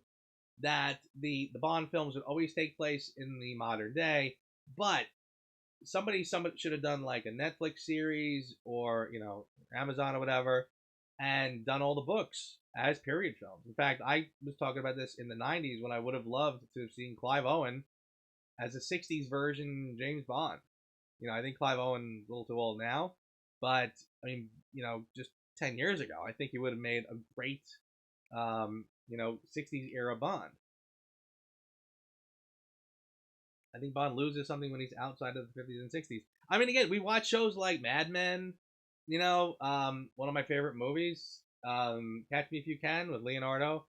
that the Bond films would always take place in the modern day, but somebody should have done like a Netflix series or Amazon or whatever, and done all the books as period films. In fact, I was talking about this in the '90s when I would have loved to have seen Clive Owen as a '60s version James Bond. I think Clive Owen's a little too old now, but I mean, just 10 years ago, I think he would have made a great '60s era Bond. I think Bond loses something when he's outside of the '50s and '60s. I mean, again, we watch shows like Mad Men. One of my favorite movies, Catch Me If You Can, with Leonardo,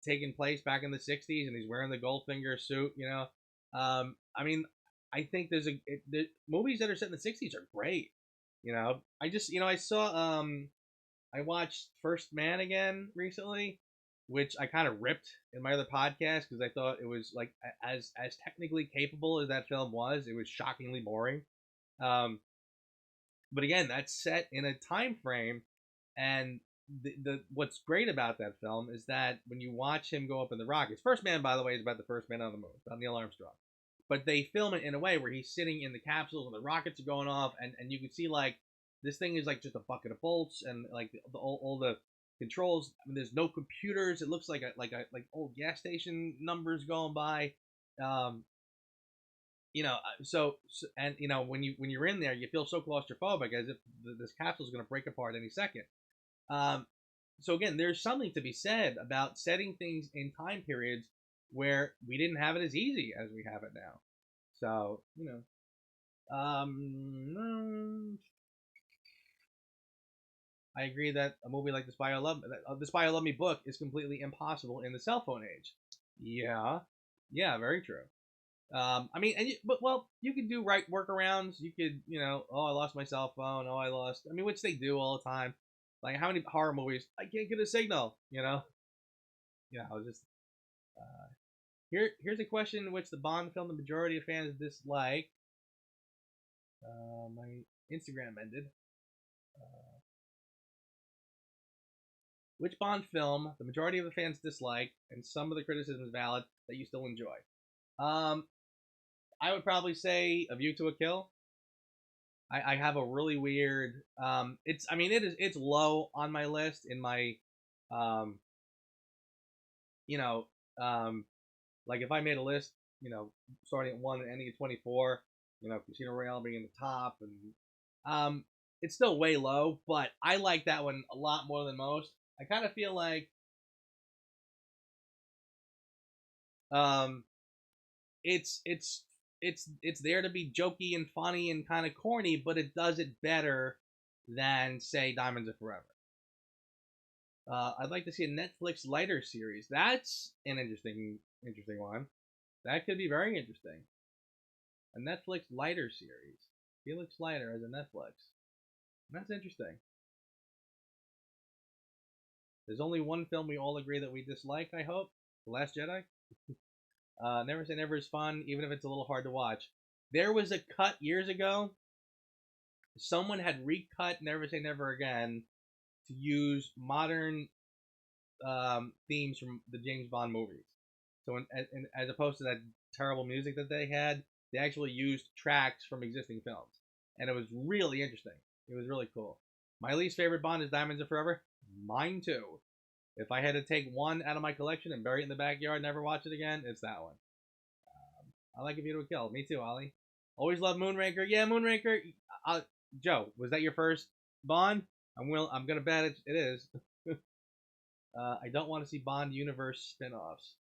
taking place back in the '60s, and he's wearing the Goldfinger suit. I mean, I think the movies that are set in the '60s are great. I saw I watched First Man again recently, which I kind of ripped in my other podcast because I thought it was like as technically capable as that film was, it was shockingly boring. Um, but again, that's set in a time frame, and the what's great about that film is that when you watch him go up in the rockets, First Man, by the way, is about the first man on the moon, about Neil Armstrong. But they film it in a way where he's sitting in the capsules and the rockets are going off, and you can see like this thing is like just a bucket of bolts and like all the controls. I mean, there's no computers. It looks like like old gas station numbers going by. Um, and when you're in there, you feel so claustrophobic as if this capsule is going to break apart any second. Um, so again, there's something to be said about setting things in time periods where we didn't have it as easy as we have it now. So I agree that a movie like the Spy Who Loved Me book is completely impossible in the cell phone age. Yeah, yeah, very true. I mean, you could do right workarounds. You could, oh, I lost my cell phone. Oh, I lost. I mean, which they do all the time. Like, how many horror movies? I can't get a signal. Just here's a question which the Bond film the majority of fans dislike. My Instagram ended. Which Bond film the majority of the fans dislike, and some of the criticism is valid that you still enjoy? I would probably say A View to a Kill. I have a really weird. It's low on my list in my, um, you know, like if I made a list, starting at 1 and ending at 24, Casino Royale being the top, and it's still way low, but I like that one a lot more than most. I kind of feel like, um, it's there to be jokey and funny and kind of corny, but it does it better than say Diamonds Are Forever. I'd like to see a Netflix lighter series. That's an interesting one. That could be very interesting. A Netflix lighter series. Felix Leiter as a Netflix. That's interesting. There's only one film we all agree that we dislike, I hope. The Last Jedi. Never Say Never is fun, even if it's a little hard to watch. There was a cut years ago. Someone had recut Never Say Never Again to use modern themes from the James Bond movies. So as opposed to that terrible music that they had, they actually used tracks from existing films, and it was really interesting. It was really cool. My least favorite Bond is Diamonds Are Forever. Mine too. If I had to take one out of my collection and bury it in the backyard, never watch it again, it's that one. I like A View to a Kill. Me too, Ollie. Always love Moonraker. Yeah, Moonraker. Joe, was that your first Bond? I'm gonna bet it is. I don't want to see Bond universe spin-offs.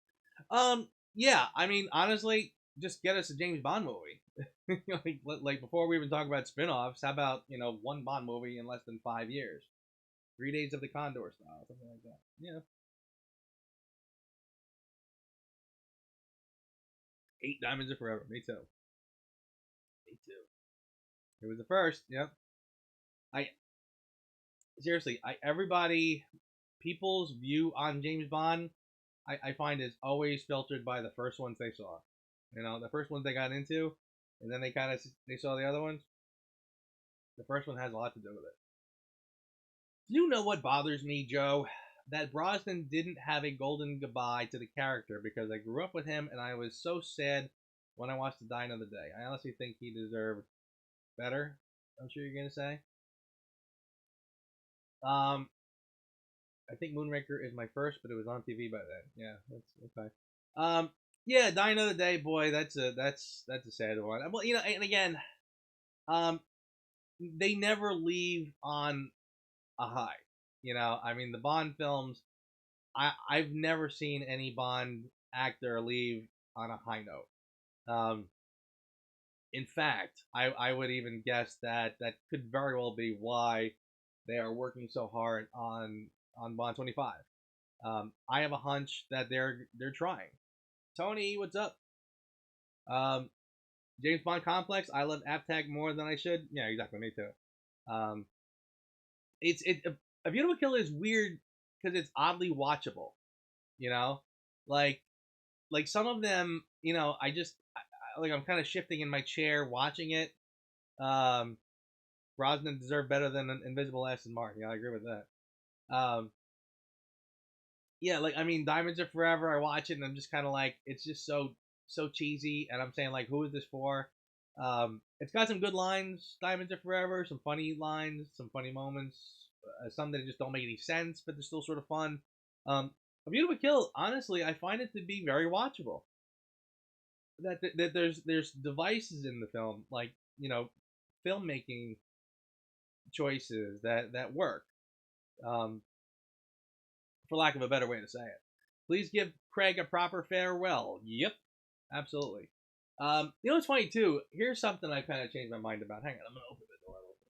Yeah, I mean, honestly, just get us a James Bond movie. like before we even talk about spin-offs, how about one Bond movie in less than 5 years? 3 Days of the Condor style, something like that. Yeah. 8 Diamonds Are Forever. Me too. Me too. It was the first. Yep. I seriously, people's view on James Bond, I find is always filtered by the first ones they saw. The first ones they got into, and then they saw the other ones. The first one has a lot to do with it. You know what bothers me, Joe? That Brosnan didn't have a golden goodbye to the character because I grew up with him and I was so sad when I watched The Die Another Day. I honestly think he deserved better. I'm sure you're gonna say. Um, I think Moonraker is my first, but it was on TV by then. Yeah, that's okay. Yeah, Die Another Day, boy, that's a sad one. Well, and again, um, they never leave on a high. I mean, the Bond films, I've never seen any Bond actor leave on a high note. In fact, I would even guess that that could very well be why they are working so hard on Bond 25. I have a hunch that they're trying. Tony, what's up? Um, James Bond Complex. I love AppTag more than I should. Yeah, exactly. Me too. Um, it's a Beautiful Kill is weird because it's oddly watchable. You know, like like some of them. You know, like I'm kind of shifting in my chair watching it. Um, Brosnan deserved better than an Invisible Aston Martin. Yeah, I agree with that. Um, yeah, like I mean, Diamonds Are Forever. I watch it and I'm just kind of like, it's just so cheesy, and I'm saying like, who is this for? It's got some good lines. Diamonds Are Forever. Some funny lines, some funny moments. Some that just don't make any sense, but they're still sort of fun. A Beautiful Kill. Honestly, I find it to be very watchable. That there's devices in the film, like filmmaking choices that work. Um, for lack of a better way to say it. Please give Craig a proper farewell. Yep, absolutely. What's funny too? Here's something I kind of changed my mind about. Hang on, I'm gonna open the door a little bit.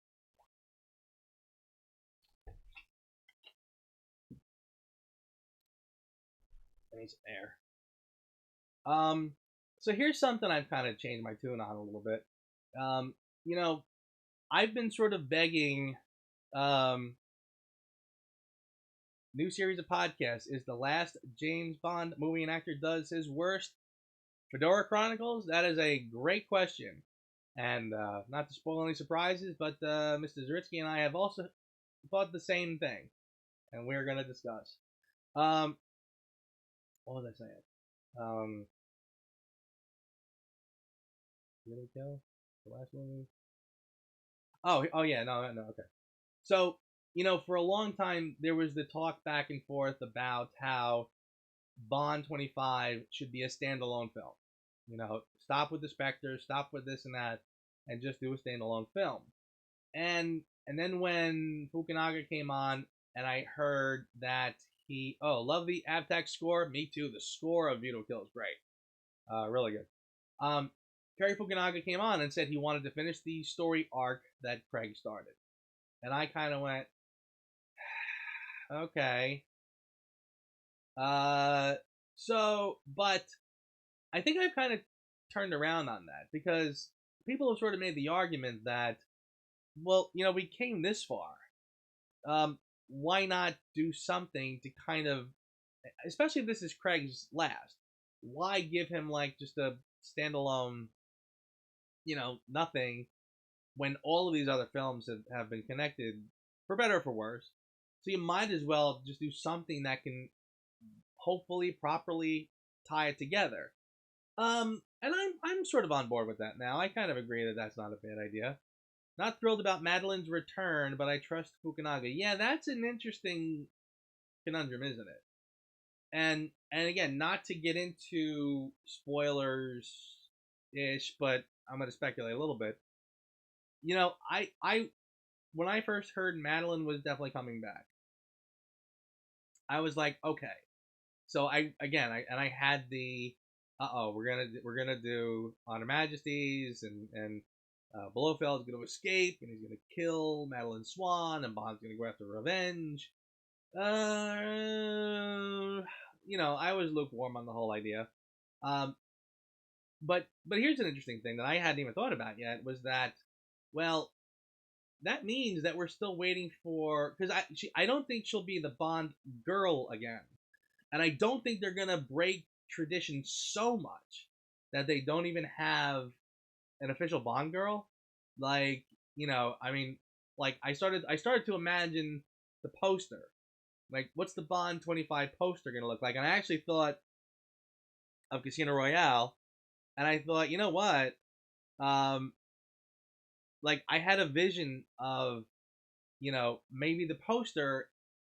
I need some air. So here's something I've kind of changed my tune on a little bit. Um, you know, I've been sort of begging. New series of podcasts is the last James Bond movie an actor does his worst. Fedora Chronicles? That is a great question. And not to spoil any surprises, but Mr. Zaritsky and I have also thought the same thing. And we're going to discuss. What was I saying? Did we kill the last movie? Oh yeah, no, okay. So, for a long time, there was the talk back and forth about how Bond 25 should be a standalone film. Stop with the Spectre, stop with this and that, and just do a standalone film. And then when Fukunaga came on, and I heard that love the Avtac score. Me too. The score of Beautiful Kill is great, really good. Terry Fukunaga came on and said he wanted to finish the story arc that Craig started, and I kind of went, okay. But I think I've kind of turned around on that because people have sort of made the argument that, well, we came this far. Why not do something to kind of, especially if this is Craig's last, why give him like just a standalone, nothing when all of these other films have been connected for better or for worse. So you might as well just do something that can hopefully properly tie it together. And I'm sort of on board with that now. I kind of agree that that's not a bad idea. Not thrilled about Madeline's return, but I trust Fukunaga. Yeah, that's an interesting conundrum, isn't it? And again, not to get into spoilers ish, but I'm gonna speculate a little bit. I when I first heard Madeline was definitely coming back, I was like, okay. So I had the we're gonna do Honor Majesties and Blofeld's gonna escape and he's gonna kill Madeline Swan and Bond's gonna go after revenge. I was lukewarm on the whole idea. But here's an interesting thing that I hadn't even thought about yet was that, well, that means that we're still waiting for, because I don't think she'll be the Bond girl again, and I don't think they're gonna break tradition so much that they don't even have an official Bond girl. Like, I mean, like I started to imagine the poster. Like, what's the Bond 25 poster gonna look like? And I actually thought of Casino Royale, and I thought, you know what? Like I had a vision of, maybe the poster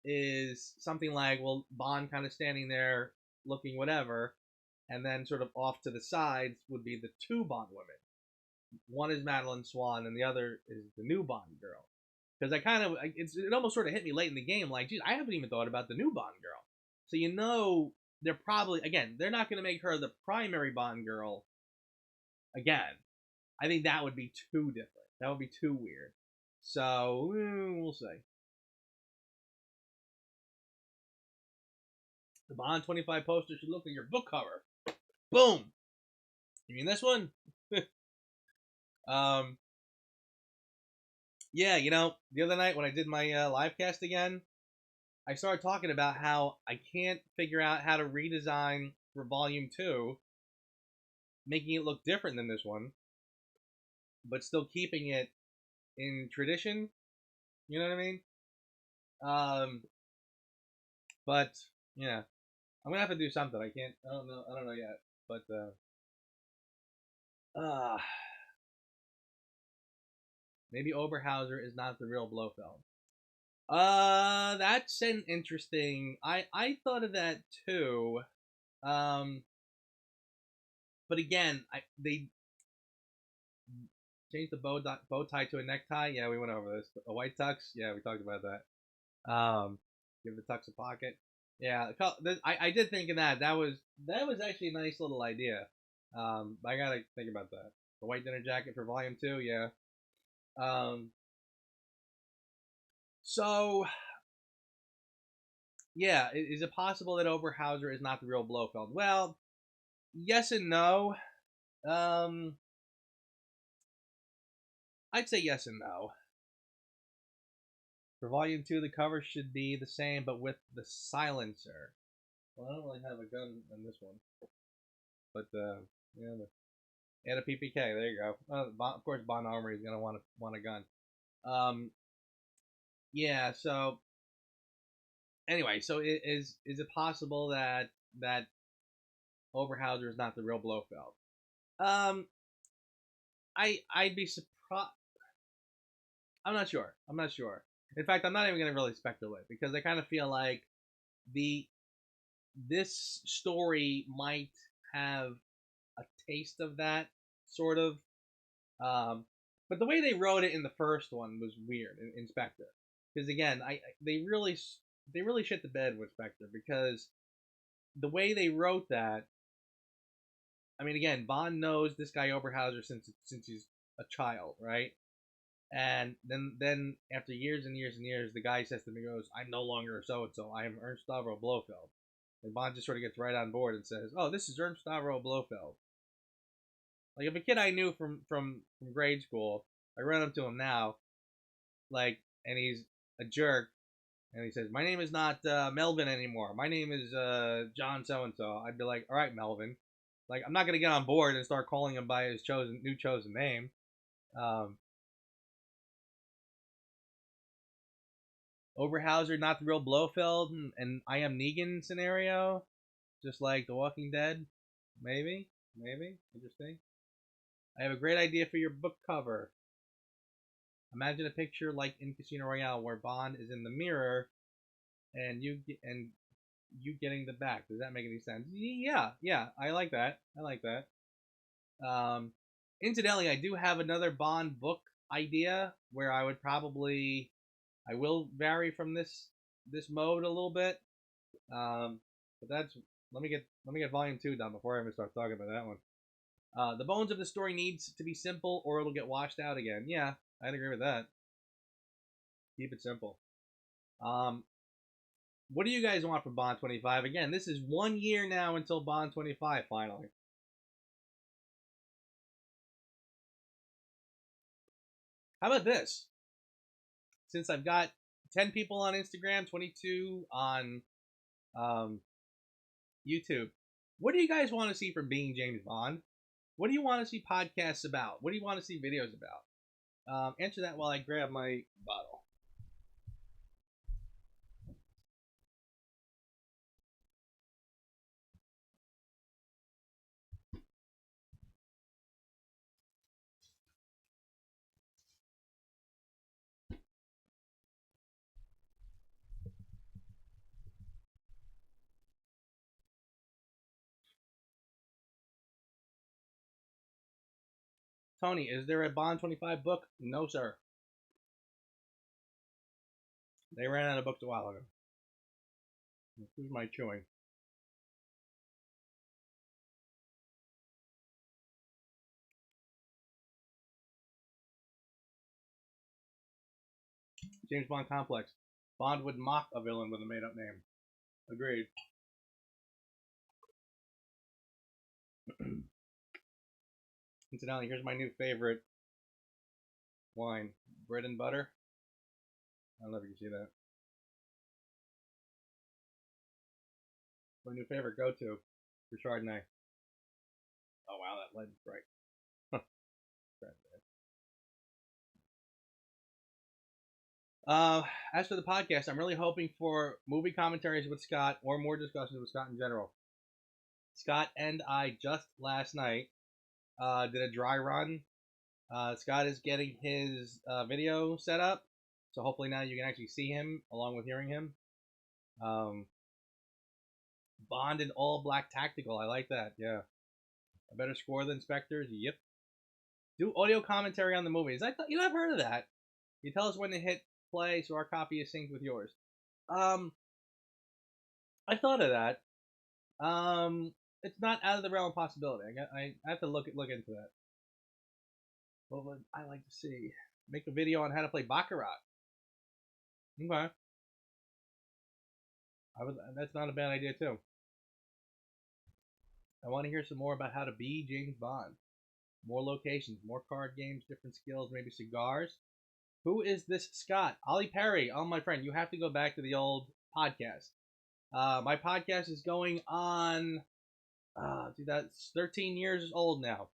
is something like, well, Bond kind of standing there looking whatever, and then sort of off to the sides would be the two Bond women. One is Madeline Swan, and the other is the new Bond girl. Because it almost sort of hit me late in the game, like, geez, I haven't even thought about the new Bond girl. So they're probably, again, they're not going to make her the primary Bond girl again. I think that would be too different. That would be too weird. So we'll see. The Bond 25 poster should look like your book cover. Boom. You mean this one? Yeah, the other night when I did my LIVECAST again, I started talking about how I can't figure out how to redesign for Volume 2, making it look different than this one, but still keeping it in tradition. You know what I mean? But yeah, I'm gonna have to do something. I can't. I don't know. I don't know yet. But maybe Oberhauser is not the real Blofeld. That's an interesting. I thought of that too. But again, they changed the bow tie to a necktie. Yeah, we went over this. A white tux. Yeah, we talked about that. Give the tux a pocket. Yeah, I did think of that. That was actually a nice little idea. I gotta think about that. The white dinner jacket for Volume 2. Yeah. So yeah, is it possible that Oberhauser is not the real Blofeld? Well, yes and no. I'd say yes and no. For Volume 2, the cover should be the same, but with the silencer. Well, I don't really have a gun in this one. But, yeah, add a PPK. There you go. Of course, Bond Armory is going to want a gun. Yeah, so, anyway, so is it possible that Oberhauser is not the real Blofeld? I'd be surprised. I'm not sure. In fact, I'm not even going to really speculate because I kind of feel like this story might have a taste of that sort of. But the way they wrote it in the first one was weird in Spectre, because again, they really shit the bed with Spectre because the way they wrote that. I mean, again, Bond knows this guy Oberhauser since he's a child, right? And then after years and years and years, the guy says to me, goes, "I'm no longer a so-and-so. I am Ernst Stavro Blofeld." And Bond just sort of gets right on board and says, "Oh, this is Ernst Stavro Blofeld." Like, if a kid I knew from grade school, I run up to him now, like, and he's a jerk, and he says, "My name is not Melvin anymore. My name is John so-and-so." I'd be like, "All right, Melvin." Like, I'm not going to get on board and start calling him by his chosen name. Oberhauser, not the real Blofeld, and I am Negan scenario, just like The Walking Dead. Maybe, interesting. I have a great idea for your book cover. Imagine a picture like in Casino Royale where Bond is in the mirror, and you getting the back. Does that make any sense? Yeah. I like that. Incidentally, I do have another Bond book idea where I will vary from this mode a little bit. But that's let me get Volume 2 done before I even start talking about that one. The bones of the story needs to be simple, or it'll get washed out again. Yeah, I'd agree with that. Keep it simple. What do you guys want from Bond 25? Again, this is 1 year now until Bond 25 finally. How about this? Since I've got 10 people on Instagram, 22 on YouTube, what do you guys want to see from Being James Bond? What do you want to see podcasts about? What do you want to see videos about? Answer that while I grab my bottle. Tony, is there a Bond 25 book? No, sir. They ran out of books a while ago. This is my chewing. James Bond complex. Bond would mock a villain with a made-up name. Agreed. Incidentally, here's my new favorite wine. Bread and butter. I don't know if you can see that. My new favorite go-to for Chardonnay. Oh wow, that light's bright. As for the podcast, I'm really hoping for movie commentaries with Scott or more discussions with Scott in general. Scott and I just last night did a dry run. Scott is getting his video set up, so hopefully now you can actually see him along with hearing him. Bond in all black tactical. I like that. Yeah. A better score than Spectres. Yep. Do audio commentary on the movies. I've heard of that. You tell us when to hit play so our copy is synced with yours. I thought of that. It's not out of the realm of possibility. I have to look into that. What would I like to see? Make a video on how to play Baccarat. Okay. That's not a bad idea too. I want to hear some more about how to be James Bond. More locations, more card games, different skills, maybe cigars. Who is this Scott? Ollie Perry. Oh, my friend, you have to go back to the old podcast. My podcast is going on, dude, that's 13 years old now.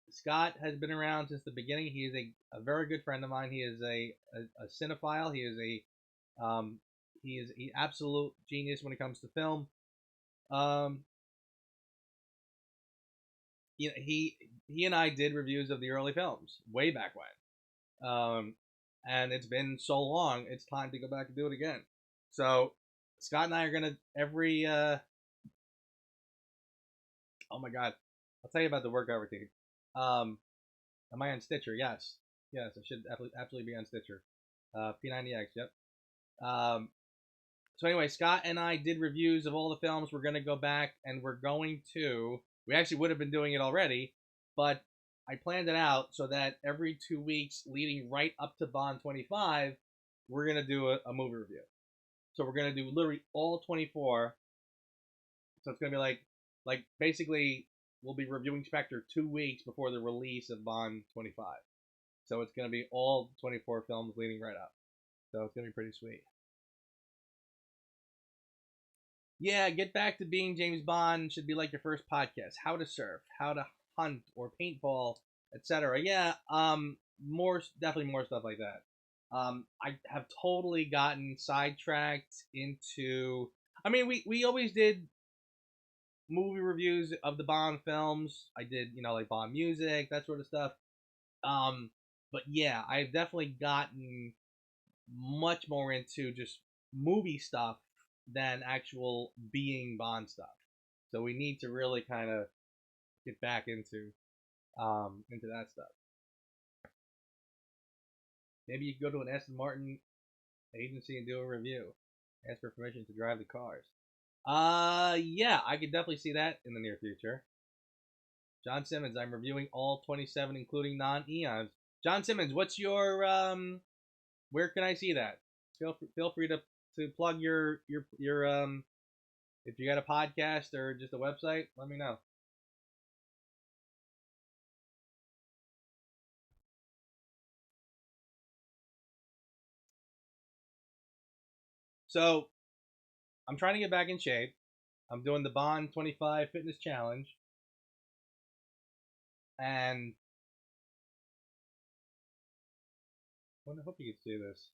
Scott has been around since the beginning. He is a very good friend of mine. He is a cinephile. He is an absolute genius when it comes to film. He and I did reviews of the early films way back when. And it's been so long, it's time to go back and do it again. So Scott and I are gonna oh my god, I'll tell you about the workout routine. Am I on Stitcher? Yes, I should absolutely be on Stitcher. P90X, yep. So anyway, Scott and I did reviews of all the films. We're gonna go back and we actually would have been doing it already, but I planned it out so that every 2 weeks leading right up to Bond 25, we're going to do a movie review. So we're going to do literally all 24. So it's going to be like basically we'll be reviewing Spectre 2 weeks before the release of Bond 25. So it's going to be all 24 films leading right up. So it's going to be pretty sweet. Yeah, get back to being James Bond should be like your first podcast. How to surf, how to hunt or paintball, etc. Yeah, definitely more stuff like that. I have totally gotten sidetracked into. I mean, we always did movie reviews of the Bond films. I did, like Bond music, that sort of stuff. But yeah, I've definitely gotten much more into just movie stuff than actual being Bond stuff. So we need to really kind of get back into that stuff. Maybe you could go to an Aston Martin agency and do a review. Ask for permission to drive the cars. Yeah, I could definitely see that in the near future. John Simmons, I'm reviewing all 27, including non-Eons. John Simmons, what's your where can I see that? Feel free to plug your if you got a podcast or just a website, let me know. So I'm trying to get back in shape. I'm doing the Bond 25 Fitness Challenge. And I hope you can see this.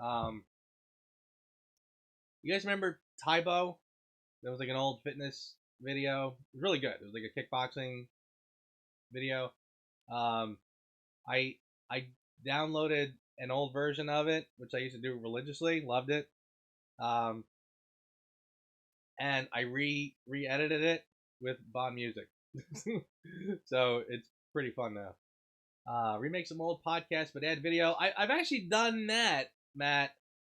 Yeah. You guys remember Tybo? There was like an old fitness video. It was really good. It was like a kickboxing video. I I downloaded an old version of it, which I used to do religiously. Loved it. And I re-edited it with Bond music. So it's pretty fun now. Remake some old podcasts but add video. I've actually done that, Matt.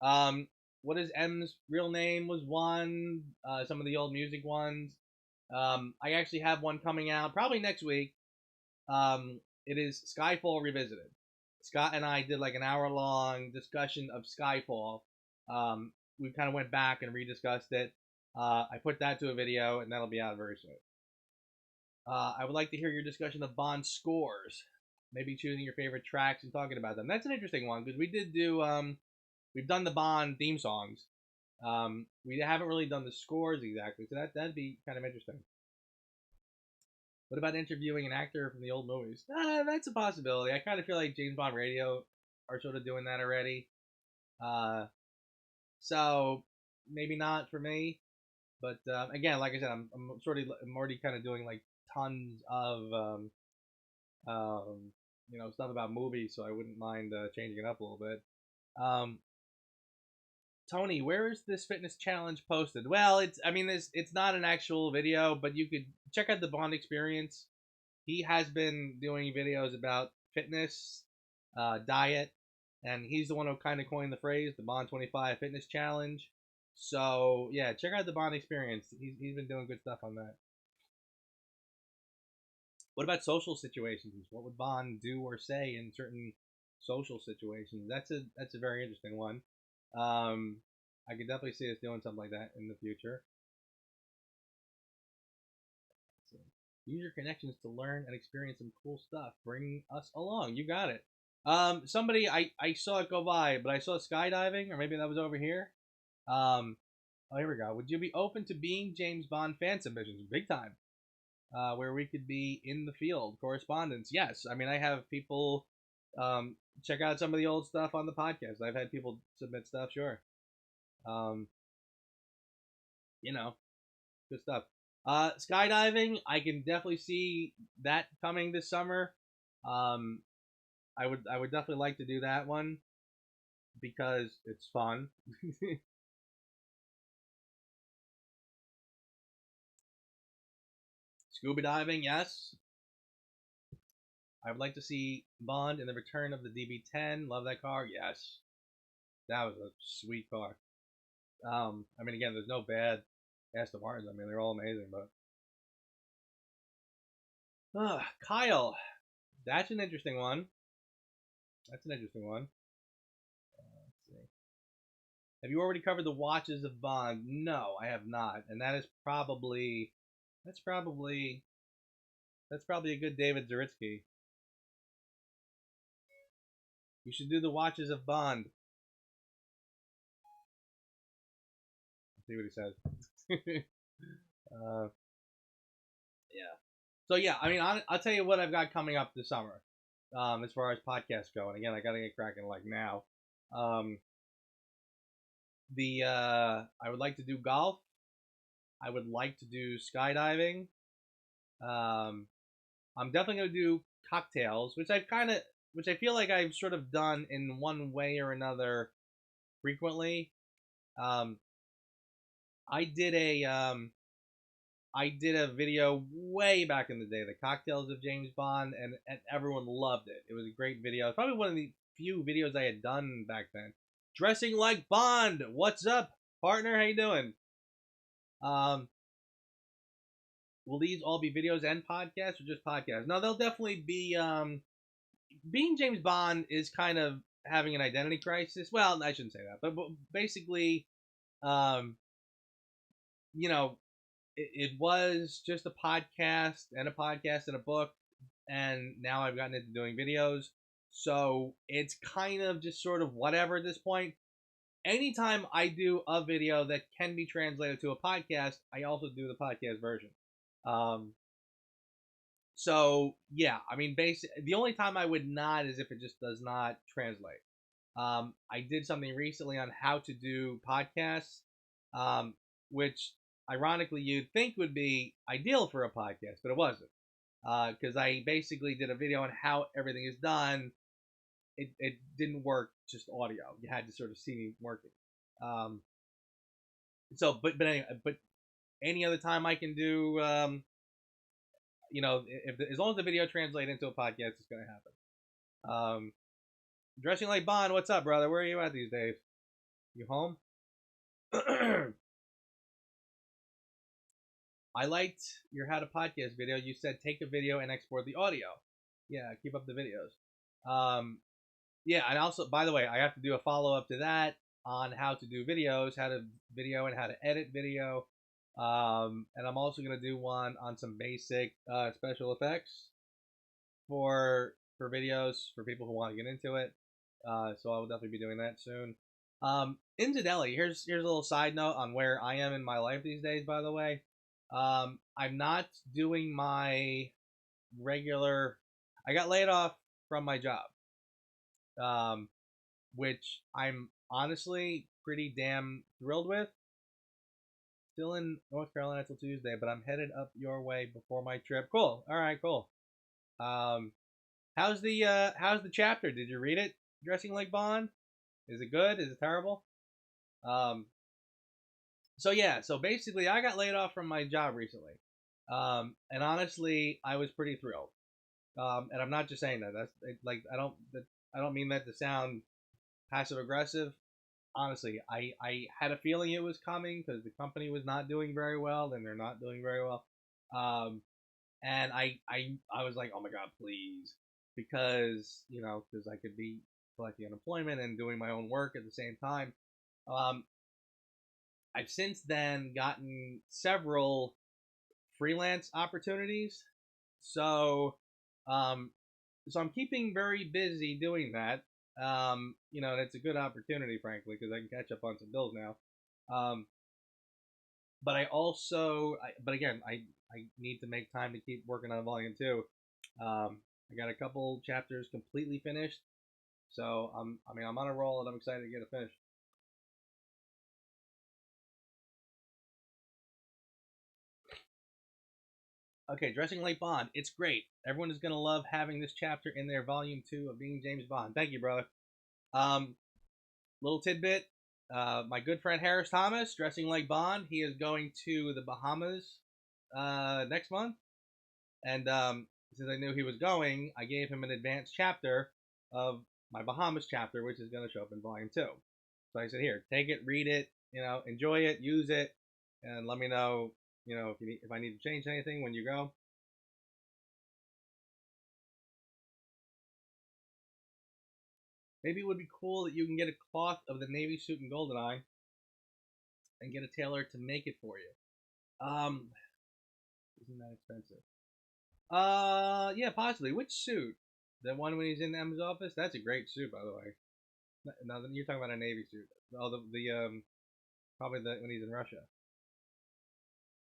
Um, what is M's real name was one. Some of the old music ones. I actually have one coming out probably next week. It is Skyfall Revisited. Scott and I did like an hour-long discussion of Skyfall. We kind of went back and rediscussed it. I put that to a video, and that'll be out very soon. I would like to hear your discussion of Bond scores. Maybe choosing your favorite tracks and talking about them. That's an interesting one because we did do. We've done the Bond theme songs. We haven't really done the scores exactly, so that'd be kind of interesting. What about interviewing an actor from the old movies? That's a possibility. I kind of feel like James Bond Radio are sort of doing that already. So maybe not for me. But again, like I said, I'm already kind of doing like tons of stuff about movies, so I wouldn't mind changing it up a little bit. Um, Tony, where is this fitness challenge posted? Well, it's not an actual video, but you could check out the Bond Experience. He has been doing videos about fitness, diet, and he's the one who kind of coined the phrase, the Bond 25 Fitness Challenge. So yeah, check out the Bond Experience. He's been doing good stuff on that. What about social situations? What would Bond do or say in certain social situations? That's a very interesting one. I could definitely see us doing something like that in the future. So, use your connections to learn and experience some cool stuff. Bring us along. You got it. Somebody I saw it go by, but I saw skydiving, or maybe that was over here. Oh, here we go. Would you be open to being James Bond fan submissions? Big time. Where we could be in the field correspondence. Yes, I mean I have people check out some of the old stuff on the podcast. I've had people submit stuff. Sure. Um, good stuff. Skydiving, I can definitely see that coming this summer. Um, I would definitely like to do that one because it's fun. Scuba diving, yes. I would like to see Bond in the return of the DB10. Love that car. Yes, that was a sweet car. I mean, again, there's no bad Aston Martins. I mean, they're all amazing, but Kyle, that's an interesting one. That's an interesting one. Let's see. Have you already covered the watches of Bond? No, I have not, and that's probably that's probably a good David Zaritsky. You should do the watches of Bond. Let's see what he says. uh, yeah. So yeah, I mean, I'll tell you what I've got coming up this summer, as far as podcasts go. And again, I got to get cracking like now. Um, I would like to do golf. I would like to do skydiving. Um, I'm definitely gonna do cocktails, which I feel like I've sort of done in one way or another frequently. Um, I did a I did a video way back in the day, the cocktails of James Bond, and everyone loved it. It was a great video. It's probably one of the few videos I had done back then. Dressing like Bond. What's up, partner? How you doing? Um, will these all be videos and podcasts or just podcasts? No, they'll definitely be. Being James Bond is kind of having an identity crisis. Well, I shouldn't say that, but basically, um, you know, it was just a podcast and a podcast and a book, and now I've gotten into doing videos. So it's kind of just sort of whatever at this point. Anytime I do a video that can be translated to a podcast, I also do the podcast version. Um, so yeah, I mean, basically, the only time I would not is if it just does not translate. I did something recently on how to do podcasts, which ironically you'd think would be ideal for a podcast, but it wasn't. Because I basically did a video on how everything is done. It didn't work just audio. You had to sort of see me working. Um, but anyway, but any other time I can do you know, as long as the video translates into a podcast, it's gonna happen. Dressing like Bond, what's up, brother? Where are you at these days? You home? I liked your how to podcast video. You said take a video and export the audio. Yeah, keep up the videos. Yeah, and also, by the way, I have to do a follow up to that on how to do videos, how to video and how to edit video. And I'm also gonna do one on some basic special effects for videos for people who want to get into it. So I will definitely be doing that soon. Incidentally, here's a little side note on where I am in my life these days. By the way, I'm not doing my regular. I got laid off from my job, which I'm honestly pretty damn thrilled with. Still in North Carolina till Tuesday, but I'm headed up your way before my trip. Cool. All right, cool. How's the chapter? Did you read it? Dressing like Bond? Is it good? Is it terrible? So yeah, so basically I got laid off from my job recently. And honestly, I was pretty thrilled. And I'm not just saying that. That's like I don't mean that to sound passive aggressive. Honestly, I had a feeling it was coming because the company was not doing very well, and they're not doing very well. And I was like, oh my god, please, because because I could be collecting unemployment and doing my own work at the same time. I've since then gotten several freelance opportunities, so so I'm keeping very busy doing that. And it's a good opportunity, frankly, because I can catch up on some bills now. But but again, I need to make time to keep working on volume 2. I got a couple chapters completely finished, so I'm on a roll and I'm excited to get it finished. Okay, dressing like Bond, it's great. Everyone is gonna love having this chapter in their volume 2 of being James Bond. Thank you, brother. Um, Little tidbit. My good friend Harris Thomas, dressing like Bond, he is going to the Bahamas next month. And since I knew he was going, I gave him an advanced chapter of my Bahamas chapter, which is going to show up in volume 2. So I said, here, take it, read it, enjoy it, use it, and let me know, if I need to change anything when you go. Maybe it would be cool that you can get a cloth of the Navy suit in GoldenEye and get a tailor to make it for you. Isn't that expensive? Yeah, possibly. Which suit? The one when he's in M's office? That's a great suit, by the way. No, you're talking about a Navy suit. Oh, probably when he's in Russia.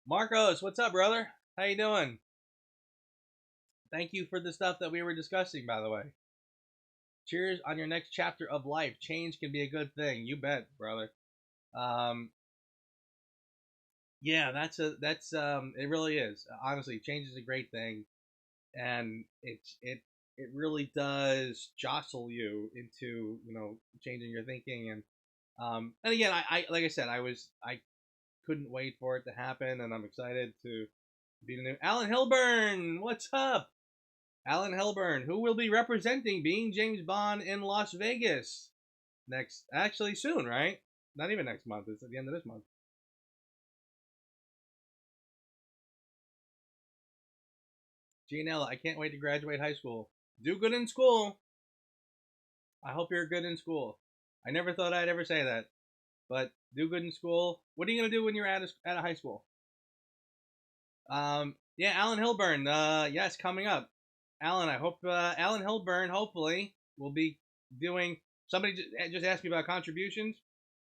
Marcos, what's up, brother? How you doing? Thank you for the stuff that we were discussing, by the way. Cheers on your next chapter of life. Change can be a good thing. You bet, brother. Yeah, that's it really is. Honestly, change is a great thing, and it really does jostle you into changing your thinking. And again, I like I said, I couldn't wait for it to happen, and I'm excited to be the new Alan Hilburn. What's up, Alan Hilburn, who will be representing being James Bond in Las Vegas actually soon, right? Not even next month. It's at the end of this month. Gianella, I can't wait to graduate high school. Do good in school. I hope you're good in school. I never thought I'd ever say that, but do good in school. What are you gonna do when you're out of high school? Yeah, Alan Hilburn. Yes, coming up. Alan, I hope Alan Hilburn hopefully will be doing. Somebody just asked me about contributions.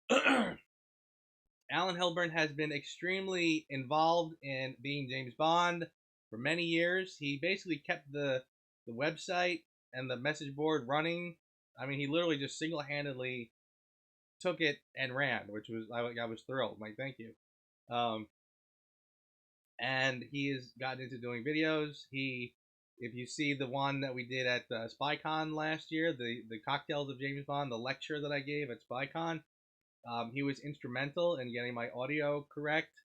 Alan Hilburn has been extremely involved in being James Bond for many years. He basically kept the website and the message board running. I mean, he literally just single-handedly took it and ran, which was I was thrilled. Like, thank you. And he has gotten into doing videos. If you see the one that we did at SpyCon last year, the cocktails of James Bond, the lecture that I gave at SpyCon, he was instrumental in getting my audio correct.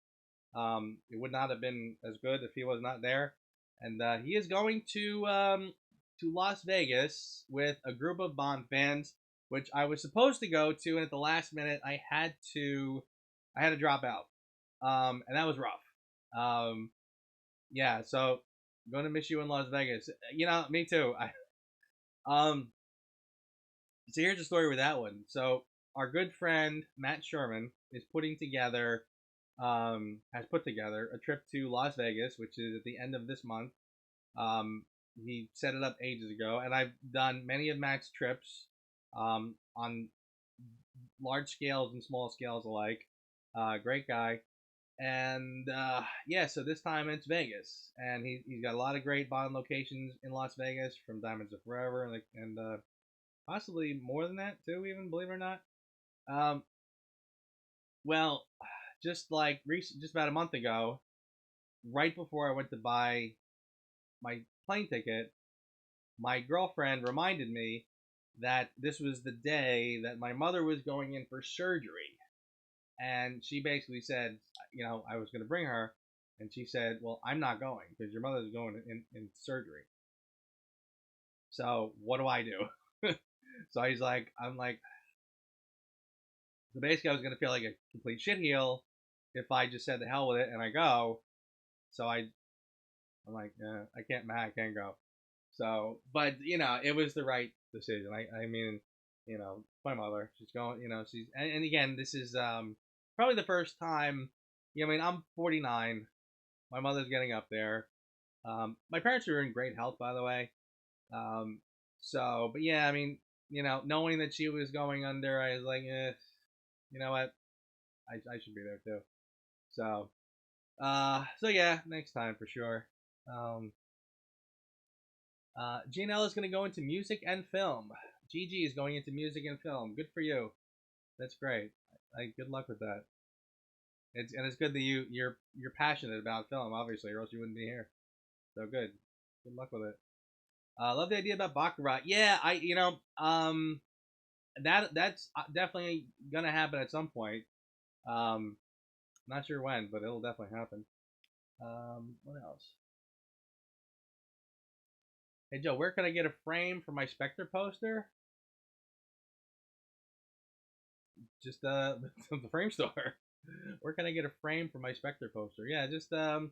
It would not have been as good if he was not there. and he is going to Las Vegas with a group of Bond fans, which I was supposed to go to, and at the last minute I had to drop out, and that was rough. Yeah, so I'm going to miss you in Las Vegas. You know, me too. So here's the story with that one. So our good friend Matt Sherman is putting together, has put together a trip to Las Vegas, which is at the end of this month. He set it up ages ago, and I've done many of Matt's trips, on large scales and small scales alike. Great guy. And yeah, so this time it's Vegas, and he's got a lot of great Bond locations in Las Vegas, from Diamonds of Forever, and possibly more than that too, even, believe it or not. Um, well, just about a month ago, right before I went to buy my plane ticket, my girlfriend reminded me that this was the day that my mother was going in for surgery. And she basically said, you know, I was going to bring her. And she said, well, I'm not going because your mother's going in surgery. So what do I do? So I'm like, so basically I was going to feel like a complete shitheel if I just said the hell with it and I go. So I'm like, I can't go. So, but you know, it was the right decision. I mean, you know, my mother, she's going, you know, and again, this is probably the first time. You know, I mean, I'm 49. My mother's getting up there. My parents are in great health, by the way. Um, so, but yeah, I mean, you know, knowing that she was going under, I was like, you know what, I should be there too. So, so yeah, next time for sure. Um, GNL is going to go into music and film. GG is going into music and film. Good for you. That's great. Good luck with that. It's good that you're passionate about film, obviously, or else you wouldn't be here. So good. Good luck with it. Love the idea about Baccarat. Yeah, that's definitely gonna happen at some point. Um, not sure when, but it'll definitely happen. What else? Hey Joe, where can I get a frame for my Spectre poster? Just the frame store. Where can I get a frame for my Spectre poster? Yeah, just I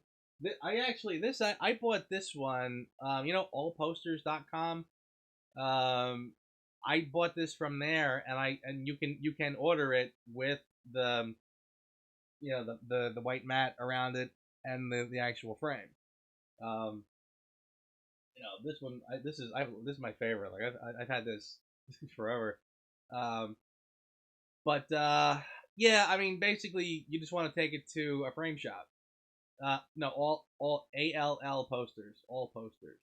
bought this one. You know, allposters.com. I bought this from there, and you can order it with the, you know, the white mat around it and the actual frame. Um, you know, this one, this is my favorite. Like I've had this forever. Um, but yeah, I mean, basically, you just want to take it to a frame shop. No, all ALL posters, all posters.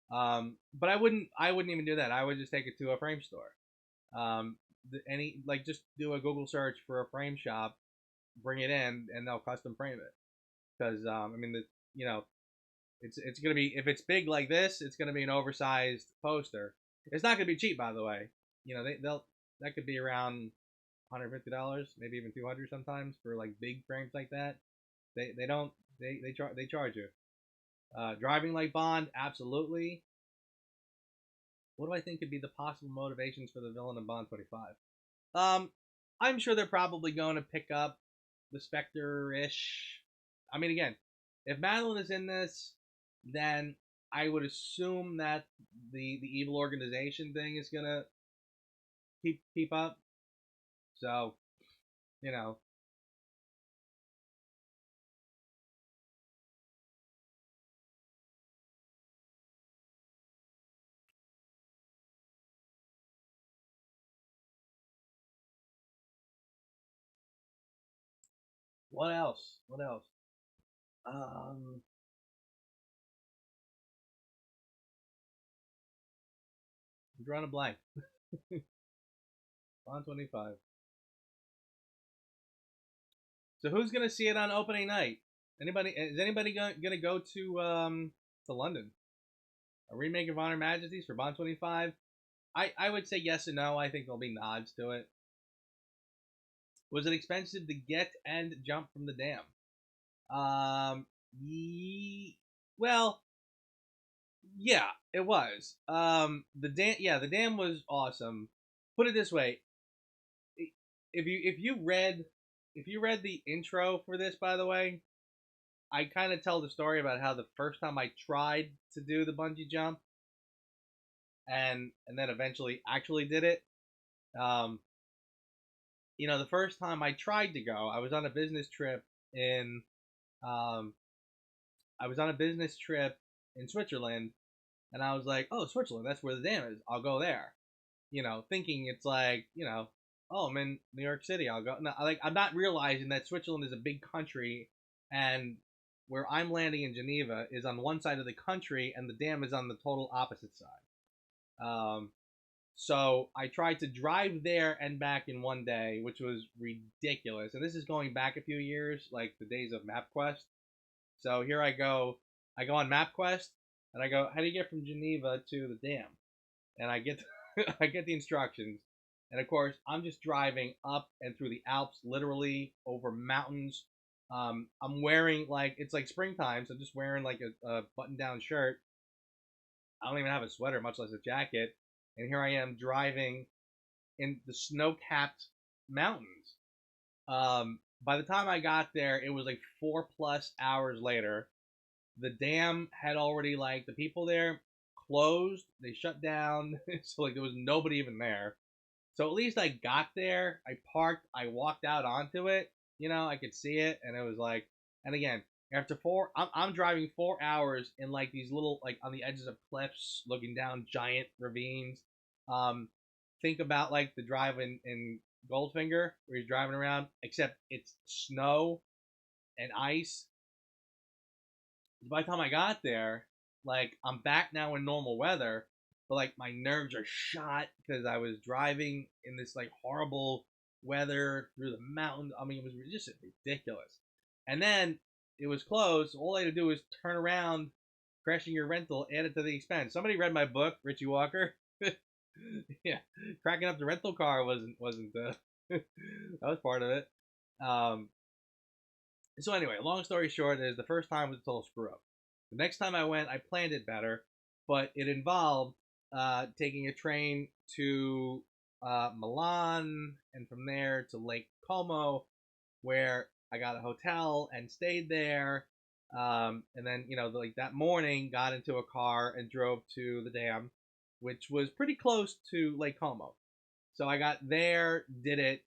But I wouldn't even do that. I would just take it to a frame store. Just do a Google search for a frame shop, bring it in, and they'll custom frame it. Because I mean, you know, it's gonna be, if it's big like this, it's gonna be an oversized poster. It's not gonna be cheap, by the way. You know, they'll that could be around $150, maybe even 200 sometimes for like big frames like that. They don't they charge you. Driving like Bond, absolutely. What do I think could be the possible motivations for the villain in Bond 25? Um, I'm sure they're probably going to pick up the Spectre-ish. I mean, again, if Madeline is in this, then I would assume that the evil organization thing is gonna keep up. So, you know, what else? What else? Um, I'm drawing a blank. On 25. So who's gonna see it on opening night? Anybody? Is anybody gonna go to London? A remake of Honor Majesties for Bond 25? I would say yes and no. I think there'll be nods to it. Was it expensive to get and jump from the dam? Um, well, Yeah, it was. The dam was awesome. Put it this way, if you read the intro for this, by the way, I kind of tell the story about how the first time I tried to do the bungee jump and then eventually actually did it. Um, the first time I tried to go, I was on a business trip in um, I was on a business trip in Switzerland, and I was like, oh, Switzerland, that's where the dam is. I'll go there. Thinking it's like, oh, I'm in New York City. I'll go. No, like I'm not realizing that Switzerland is a big country, and where I'm landing in Geneva is on one side of the country, and the dam is on the total opposite side. So I tried to drive there and back in one day, which was ridiculous. And this is going back a few years, like the days of MapQuest. So here I go. I go on MapQuest, and I go, how do you get from Geneva to the dam? And I get I get the instructions, and of course I'm just driving up and through the Alps, literally over mountains. I'm wearing like it's like springtime, so I'm just wearing like a button-down shirt. I don't even have a sweater, much less a jacket. And here I am driving in the snow-capped mountains. By the time I got there, it was like 4+ hours later. The dam had already like the people there closed. They shut down, so like there was nobody even there. So at least I got there. I parked. I walked out onto it. I could see it, and it was like, and again, after I'm driving 4 hours in like these little like on the edges of cliffs, looking down giant ravines. Um, think about like the drive in Goldfinger where he's driving around, except it's snow and ice. By the time I got there, like I'm back now in normal weather, but like my nerves are shot because I was driving in this like horrible weather through the mountains. I mean, it was just ridiculous. And then it was closed. All I had to do was turn around, crashing your rental, add it to the expense. Somebody read my book, Richie Walker. Yeah, cracking up the rental car wasn't that was part of it. Um, so anyway, long story short is the first time was a total screw up. The next time I went, I planned it better, but it involved taking a train to Milan and from there to Lake Como, where I got a hotel and stayed there. And then like that morning, got into a car and drove to the dam, which was pretty close to Lake Como. So I got there, did it,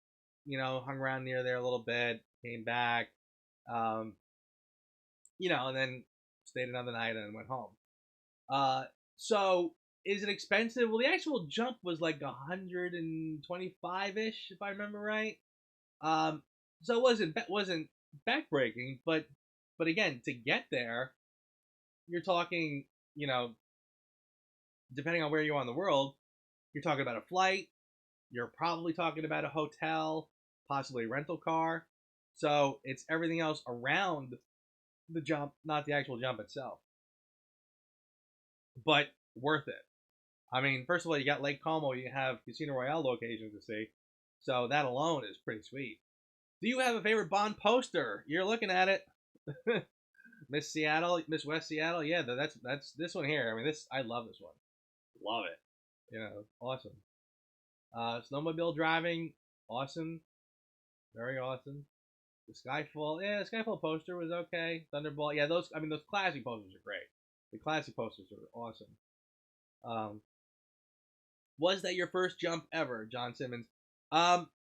hung around near there a little bit, came back, um, and then stayed another night and then went home. Uh, so is it expensive? Well, the actual jump was like 125 ish, if I remember right. Um, so it wasn't backbreaking, but again, to get there, you're talking, you know, depending on where you are in the world, you're talking about a flight. You're probably talking about a hotel, possibly a rental car. So it's everything else around the jump, not the actual jump itself. But worth it. I mean, first of all, you got Lake Como, you have Casino Royale locations to see. So that alone is pretty sweet. Do you have a favorite Bond poster? You're looking at it. Miss Seattle, Miss West Seattle. Yeah, that's this one here. I mean, I love this one. Love it. Awesome. Snowmobile driving, awesome. Very awesome. The Skyfall, yeah, the Skyfall poster was okay. Thunderball, yeah, those classic posters are great. The classic posters are awesome. Um, was that your first jump ever, John Simmons?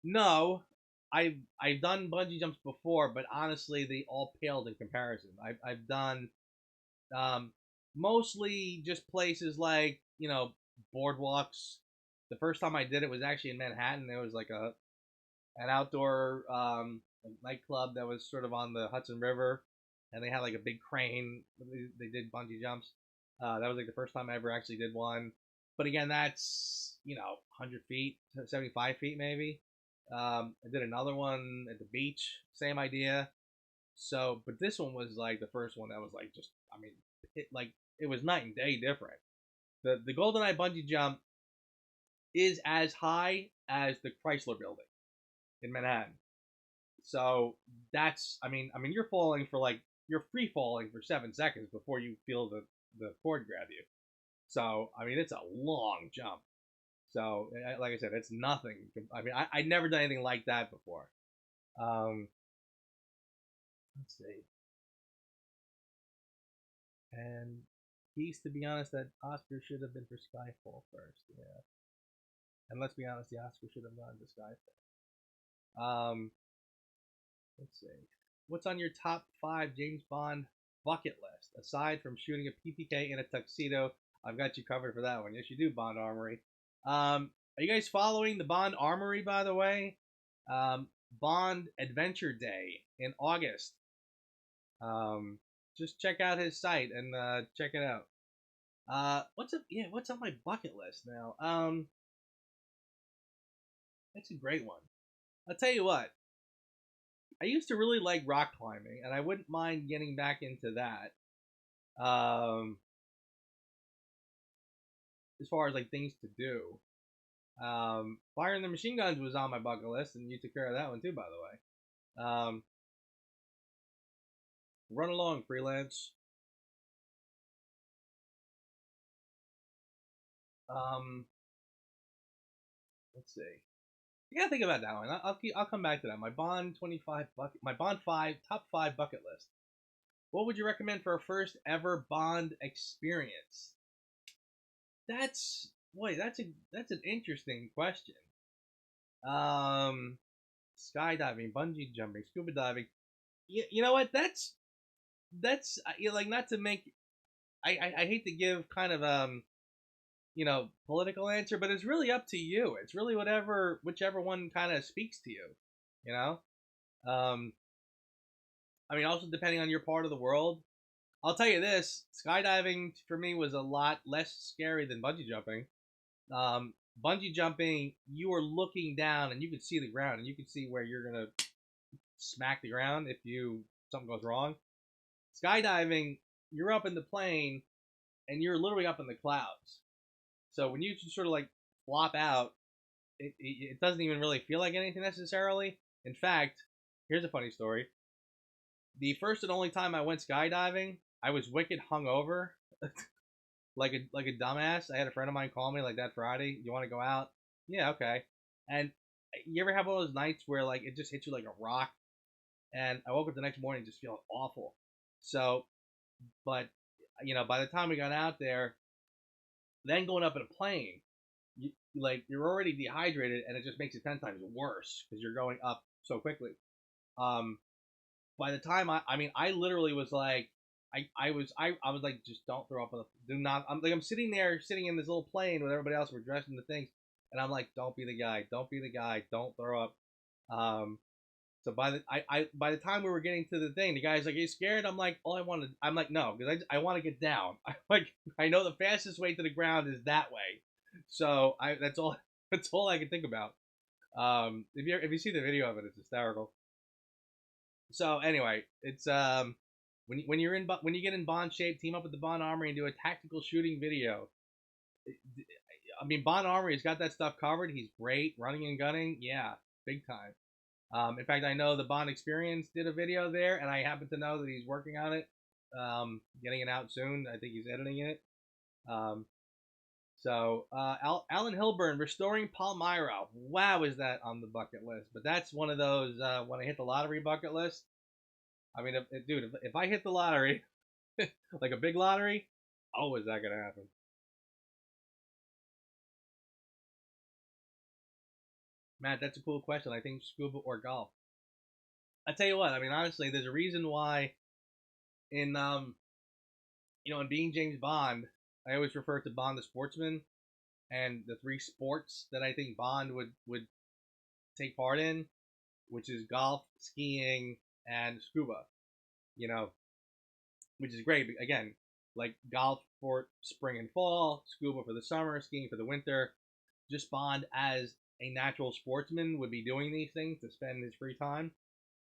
No. I've done bungee jumps before, but honestly, they all paled in comparison. I've done um, mostly just places like boardwalks. The first time I did it was actually in Manhattan. There was like an outdoor nightclub that was sort of on the Hudson River, and they had like a big crane. They did bungee jumps. That was like the first time I ever actually did one. But again, that's 100 feet, 75 feet maybe. I did another one at the beach, same idea. So, but this one was like the first one that was like just, I mean, it was night and day different. The GoldenEye bungee jump is as high as the Chrysler Building in Manhattan. So that's, you're falling for like you're free falling for 7 seconds before you feel the cord grab you. So I mean, it's a long jump. So like I said, it's nothing. I mean, I'd never done anything like that before. Um, let's see. And he's, to be honest, that Oscar should have been for Skyfall first. Yeah. And let's be honest, the Oscar should have gone to Skyfall. Let's see. What's on your top 5 James Bond bucket list? Aside from shooting a PPK in a tuxedo, I've got you covered for that one. Yes, you do, Bond Armory. Are you guys following the Bond Armory, by the way? Bond Adventure Day in August. Just check out his site and check it out. What's on my bucket list now? That's a great one. I'll tell you what. I used to really like rock climbing, and I wouldn't mind getting back into that. As far as like things to do, firing the machine guns was on my bucket list, and you took care of that one too, by the way. Run along, freelance. Let's see. You gotta think about that one. I'll come back to that. My Bond 25 bucket, my Bond 5 top 5 bucket list. What would you recommend for a first ever Bond experience? That's that's an interesting question. Skydiving, bungee jumping, scuba diving. You know what? That's like, not to make. I hate to give kind of political answer, but it's really up to you. It's really whichever one kind of speaks to you. You know. Um, I mean, also depending on your part of the world. I'll tell you this: skydiving for me was a lot less scary than bungee jumping. Um, Bungee jumping, you are looking down and you can see the ground and you can see where you're gonna smack the ground if something goes wrong. Skydiving, you're up in the plane and you're literally up in the clouds. So when you just sort of like flop out, it doesn't even really feel like anything necessarily. In fact, here's a funny story. The first and only time I went skydiving, I was wicked hungover, like a dumbass. I had a friend of mine call me like that Friday. You want to go out? Yeah, okay. And you ever have one of those nights where like it just hits you like a rock? And I woke up the next morning just feeling awful. So, but by the time we got out there, then going up in a plane, you're already dehydrated, and it just makes it 10 times worse because you're going up so quickly. By the time I literally was like, I was like, just don't throw up on the, do not. I'm sitting in this little plane with everybody else. We're dressed in the things, and I'm like, don't be the guy, don't throw up. So by the time we were getting to the thing, the guy's like, "Are you scared?" I'm like, I'm like, no, because I want to get down. I know the fastest way to the ground is that way. So that's all that's all I can think about. If you see the video of it, it's hysterical. So anyway, it's when you get in Bond shape, team up with the Bond Armory and do a tactical shooting video. I mean, Bond Armory has got that stuff covered. He's great running and gunning. Yeah, big time. In fact, I know the Bond Experience did a video there, and I happen to know that he's working on it, getting it out soon. I think he's editing it. Alan Hilburn, restoring Palmyra. Wow, is that on the bucket list? But that's one of those when I hit the lottery bucket list. I mean, if I hit the lottery, like a big lottery, oh, is that gonna happen? Matt, that's a cool question. I think scuba or golf. I tell you what. I mean, honestly, there's a reason why in in being James Bond, I always refer to Bond the sportsman, and the 3 sports that I think Bond would take part in, which is golf, skiing, and scuba. You know, which is great. Again, like golf for spring and fall, scuba for the summer, skiing for the winter. Just Bond as a natural sportsman would be doing these things to spend his free time.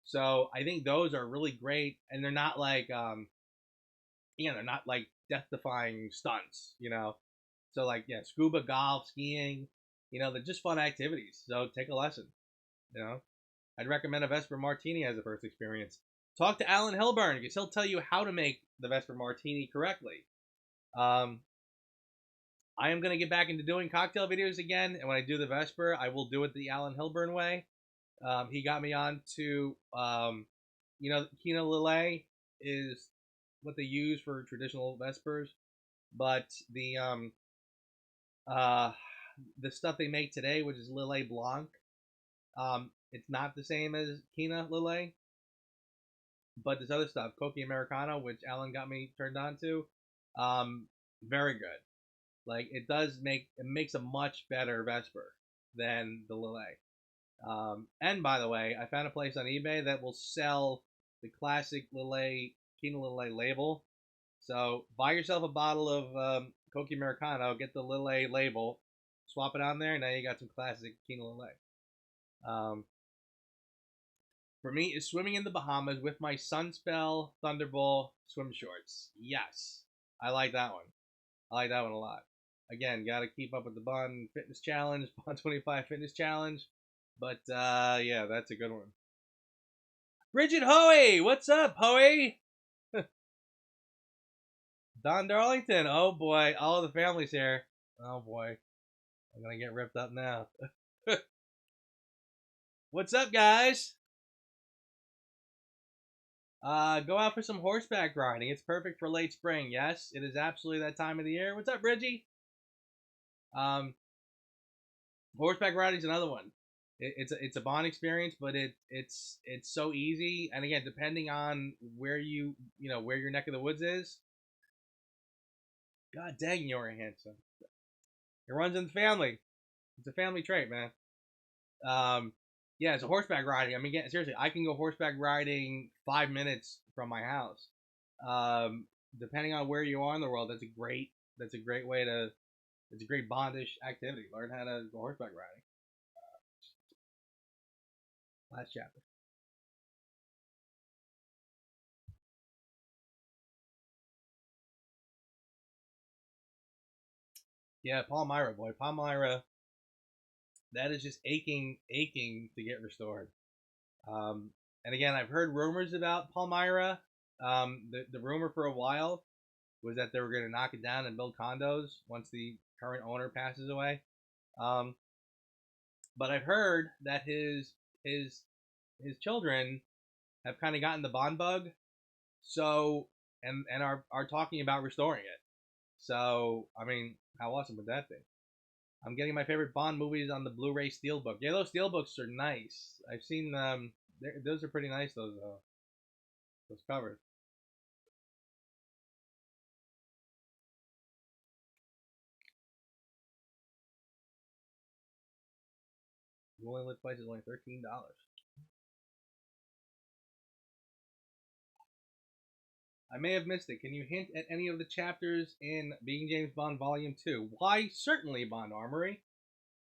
So I think those are really great, and they're not like they're not like death-defying stunts. So like, yeah, scuba, golf, skiing, they're just fun activities. So take a lesson. I'd recommend a Vesper Martini as a first experience. Talk to Alan Hilburn because he'll tell you how to make the Vesper Martini correctly. I am gonna get back into doing cocktail videos again, and when I do the Vesper, I will do it the Alan Hilburn way. He got me on to, Kina Lillet is what they use for traditional Vespers, but uh, the stuff they make today, which is Lillet Blanc, it's not the same as Kina Lillet, but this other stuff, Coca Americano, which Alan got me turned on to, very good. Like it makes a much better Vesper than the Lillet. And by the way, I found a place on eBay that will sell the classic Lillet, Kina Lillet label. So buy yourself a bottle of Coca Americano, get the Lillet label, swap it on there, and now you got some classic Kina Lillet. For me, is swimming in the Bahamas with my Sunspell Thunderbolt swim shorts. Yes, I like that one. I like that one a lot. Again, got to keep up with the Bond Fitness Challenge, Bond 25 Fitness Challenge. But yeah, that's a good one. Bridget Hoey, what's up, Hoey? Don Darlington, oh boy, all the family's here. Oh boy, I'm gonna get ripped up now. What's up, guys? Go out for some horseback riding. It's perfect for late spring. Yes, it is absolutely that time of the year. What's up, Bridgie? Horseback riding is another one. It's a Bond experience, but it's so easy. And again, depending on where where your neck of the woods is. God dang, you're handsome. It runs in the family. It's a family trait, man. Yeah, it's a horseback riding. I mean, seriously, I can go horseback riding 5 minutes from my house. Depending on where you are in the world, that's a great way to. It's a great bondish activity. Learn how to go horseback riding. Last chapter. Yeah, Palmyra, boy, Palmyra. That is just aching to get restored. And again, I've heard rumors about Palmyra. The rumor for a while was that they were going to knock it down and build condos once the current owner passes away. But I've heard that his children have kind of gotten the Bond bug, so and are talking about restoring it. So I mean, how awesome would that be? I'm getting my favorite Bond movies on the Blu-ray Steelbook. Yeah, those Steelbooks are nice. I've seen them. Those are pretty nice. Those covers. The only lit price is only $13. I may have missed it. Can you hint at any of the chapters in Being James Bond Volume 2? Why, certainly, Bond Armory.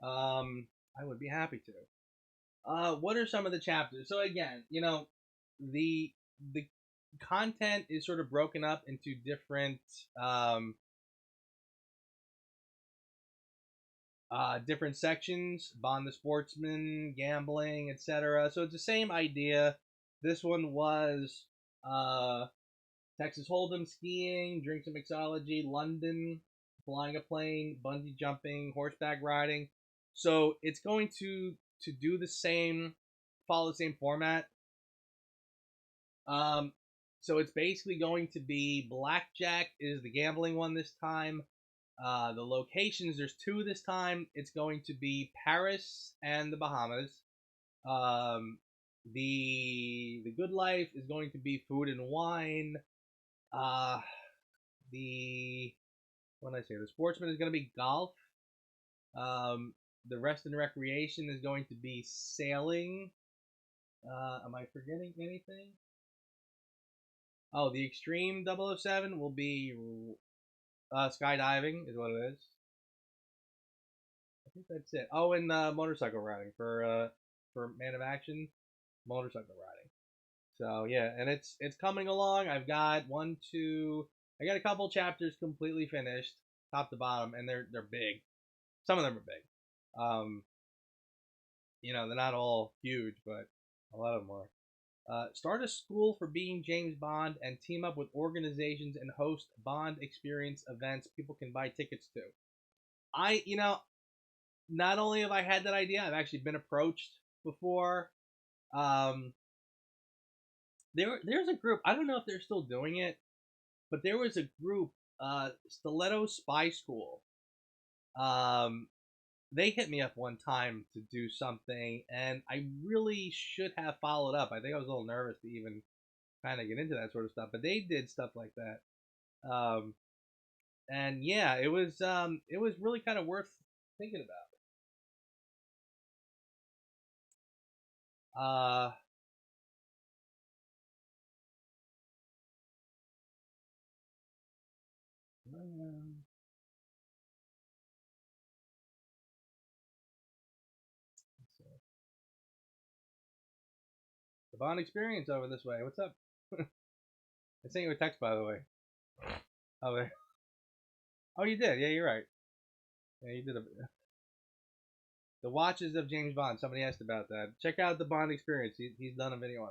I would be happy to. What are some of the chapters? So again, the the content is sort of broken up into different sections: Bond the Sportsman, gambling, etc. So it's the same idea. This one was Texas Hold'em, skiing, drinks and mixology, London, flying a plane, bungee jumping, horseback riding. So it's going to do the same, follow the same format. Um, so it's basically going to be blackjack is the gambling one this time. The locations, there's two this time. It's going to be Paris and the Bahamas. Um, the good life is going to be food and wine. Uh, the what did I say? The sportsman is going to be golf. The rest and recreation is going to be sailing. Am I forgetting anything? Oh, the extreme 007 will be skydiving, is what it is. I think that's it. Oh, and motorcycle riding for Man of Action, motorcycle riding. So yeah, and it's coming along. I've got I got a couple chapters completely finished, top to bottom, and they're big. Some of them are big. They're not all huge, but a lot of them are. Start a school for being James Bond and team up with organizations and host Bond experience events people can buy tickets to. You know, not only have I had that idea, I've actually been approached before. Um, there's a group. I don't know if they're still doing it, but there was a group, Stiletto Spy School. Um, they hit me up one time to do something, and I really should have followed up. I think I was a little nervous to even kind of get into that sort of stuff, but they did stuff like that. Um, and yeah, it was really kind of worth thinking about. The Bond Experience over this way. What's up? I sent you a text, by the way. Oh, there. Oh, you did. Yeah, you're right. Yeah, you did. The Watches of James Bond. Somebody asked about that. Check out the Bond Experience. He's done a video on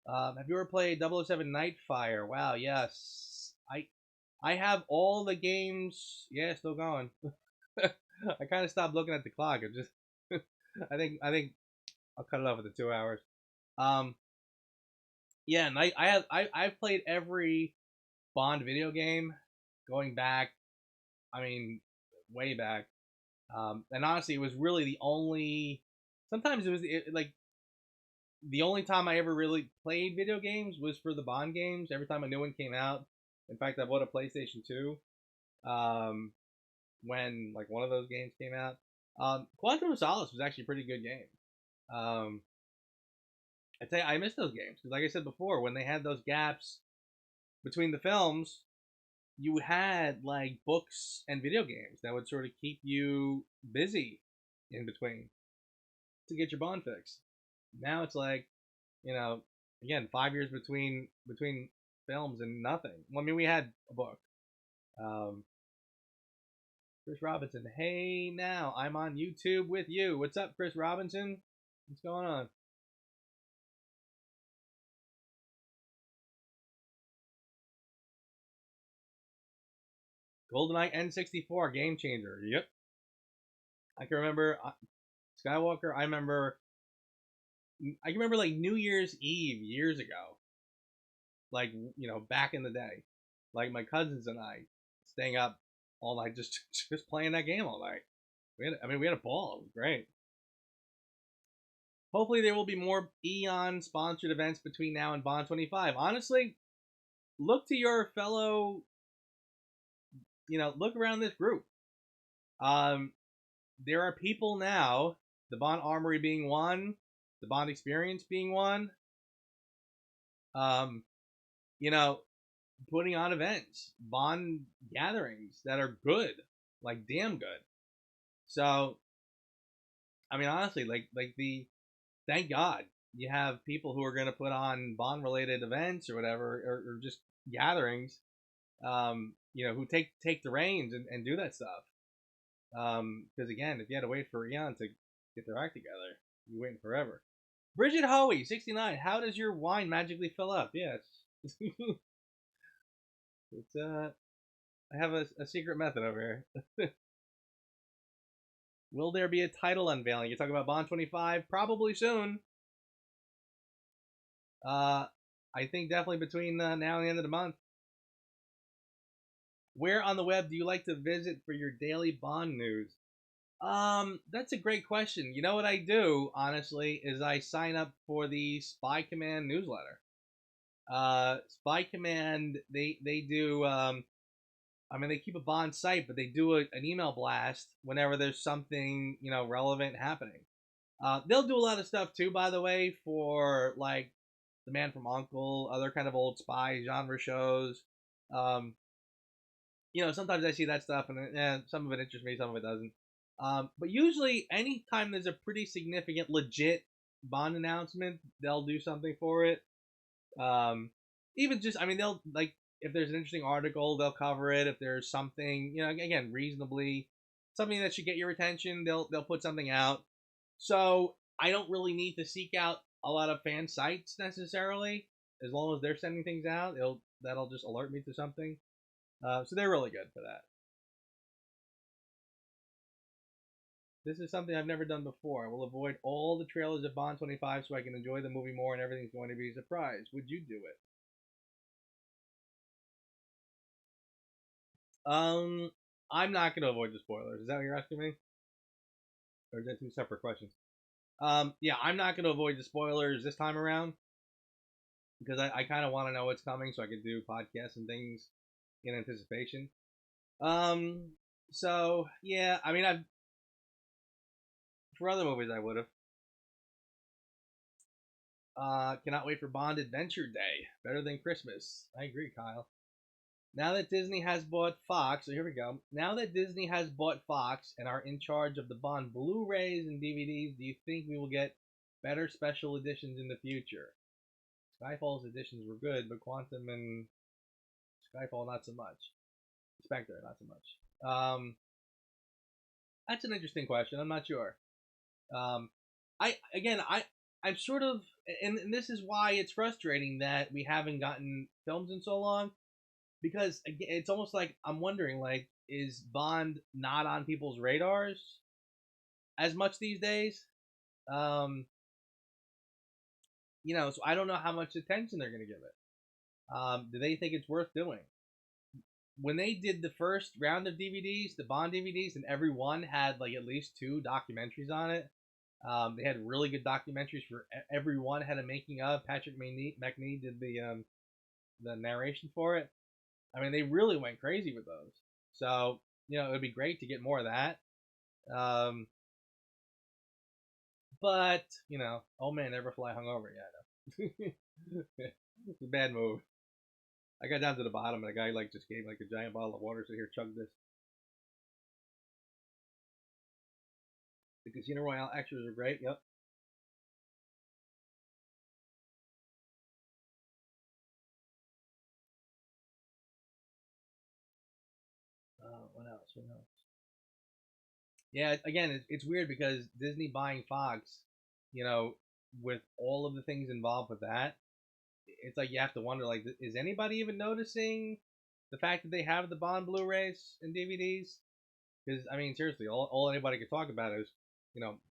that. Have you ever played 007 Nightfire? Wow, yes. I have all the games. Yeah, still going. I kind of stopped looking at the clock. It just. I think I'll cut it off at the 2 hours. Um, yeah, I've played every Bond video game going back. I mean, way back. And honestly, it was really the only. Sometimes like the only time I ever really played video games was for the Bond games. Every time a new one came out. In fact, I bought a PlayStation 2 um, when like one of those games came out. Quantum of Solace was actually a pretty good game. Um, I tell you, I miss those games because, like I said before, when they had those gaps between the films, you had like books and video games that would sort of keep you busy in between to get your Bond fix. Now it's like, you know, again, 5 years between films and nothing. Well, I mean, we had a book. Um, Chris Robinson, hey now, I'm on YouTube with you. What's up, Chris Robinson? What's going on? GoldenEye N64, game changer. Yep. I can remember Skywalker. I can remember like New Year's Eve years ago, like back in the day, like my cousins and I staying up all night just just playing that game all night. We had a ball. It was great. Hopefully, there will be more Eon sponsored events between now and Bond 25. Honestly, look to your fellow. Look around this group. Um, there are people now. The Bond Armory being one, the Bond Experience being one. Um, you know, putting on events, Bond gatherings that are good, like damn good. So, I mean, honestly, thank God you have people who are going to put on Bond related events or whatever, or just gatherings, who take the reins and do that stuff. Because again, if you had to wait for Eon to get their act together, you're waiting forever. Bridget Hoey, 69. How does your wine magically fill up? Yeah, it's I have a secret method over here. Will there be a title unveiling? You talk about Bond 25? Probably soon. Uh, I think definitely between now and the end of the month. Where on the web do you like to visit for your daily Bond news? That's a great question. You know what I do, honestly, is I sign up for the Spy Command newsletter. Spy Command, they do. I mean, they keep a Bond site, but they do an email blast whenever there's something relevant happening. They'll do a lot of stuff too, by the way, for like The Man from Uncle, other kind of old spy genre shows. Um, sometimes I see that stuff, and some of it interests me, some of it doesn't. But usually, anytime there's a pretty significant, legit Bond announcement, they'll do something for it. Um, Even just, I mean, they'll like if there's an interesting article, they'll cover it. If there's something, again, reasonably something that should get your attention, they'll put something out. So I don't really need to seek out a lot of fan sites necessarily. As long as they're sending things out, that'll just alert me to something. So they're really good for that. This is something I've never done before. I will avoid all the trailers of Bond 25 so I can enjoy the movie more and everything's going to be a surprise. Would you do it? I'm not going to avoid the spoilers. Is that what you're asking me? Or is that two separate questions? Yeah, I'm not going to avoid the spoilers this time around because I kind of want to know what's coming so I can do podcasts and things in anticipation. Um, so yeah, I mean, I've for other movies I would have. Cannot wait for Bond Adventure Day. Better than Christmas. I agree, Kyle. Now that Disney has bought Fox, so here we go. Now that Disney has bought Fox and are in charge of the Bond Blu-rays and DVDs, do you think we will get better special editions in the future? Skyfall's editions were good, but Quantum and Skyfall not so much. Spectre not so much. That's an interesting question. I'm not sure. I'm sort of, and this is why it's frustrating that we haven't gotten films in so long, because again, it's almost like I'm wondering, like, is Bond not on people's radars as much these days? Um, so I don't know how much attention they're gonna give it. Do they think it's worth doing? When they did the first round of DVDs, the Bond DVDs, and every one had like at least two documentaries on it. They had really good documentaries for every one. Had a making of. Patrick McNee did the narration for it. I mean, they really went crazy with those. So it would be great to get more of that. Um, but old man never fly hungover. Yeah, I know. It's a bad move. I got down to the bottom, and a guy like just gave like a giant bottle of water. So here, chug this. The Casino Royale extras are great. Yep. What else? What else? Yeah, again, it's weird because Disney buying Fox, you know, with all of the things involved with that, it's like you have to wonder, like, is anybody even noticing the fact that they have the Bond Blu-rays and DVDs? Because I mean, seriously, all anybody can talk about is,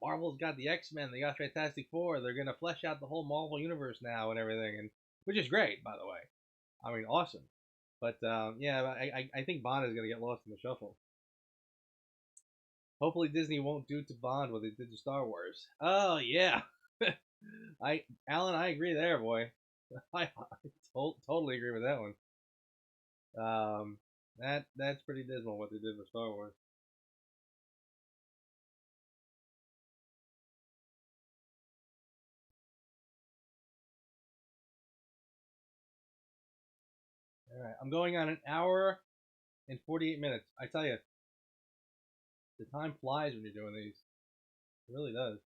Marvel's got the X-Men, they got Fantastic Four, they're gonna flesh out the whole Marvel universe now and everything, and which is great, by the way. I mean, awesome. But yeah, I think Bond is gonna get lost in the shuffle. Hopefully Disney won't do to Bond what they did to Star Wars. Oh yeah, Alan, I agree there, boy. I totally agree with that one. That's pretty dismal what they did with Star Wars. All right, I'm going on an hour and 48 minutes. I tell you, the time flies when you're doing these. It really does.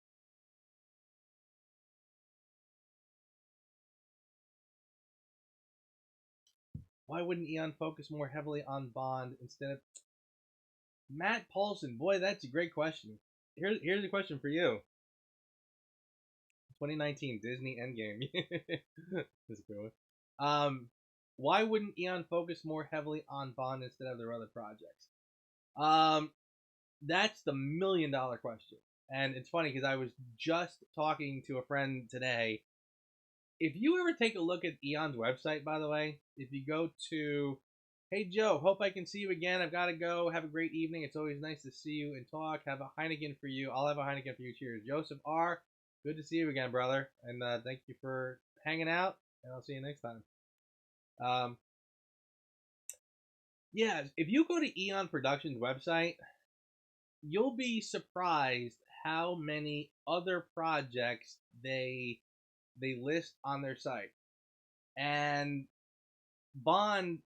Why wouldn't Eon focus more heavily on Bond instead of Matt Paulson? Boy, that's a great question. Here's a question for you. 2019 Disney Endgame. That's a good one. Why wouldn't Eon focus more heavily on Bond instead of their other projects? Um, that's the $1,000,000 question. And it's funny because I was just talking to a friend today. If you ever take a look at Eon's website, by the way, if you go to, hey Joe, hope I can see you again. I've got to go. Have a great evening. It's always nice to see you and talk. Have a Heineken for you. I'll have a Heineken for you. Cheers. Joseph R. Good to see you again, brother. And thank you for hanging out. And I'll see you next time. Um, yeah, if you go to Eon Productions website, you'll be surprised how many other projects they list on their site. And Bond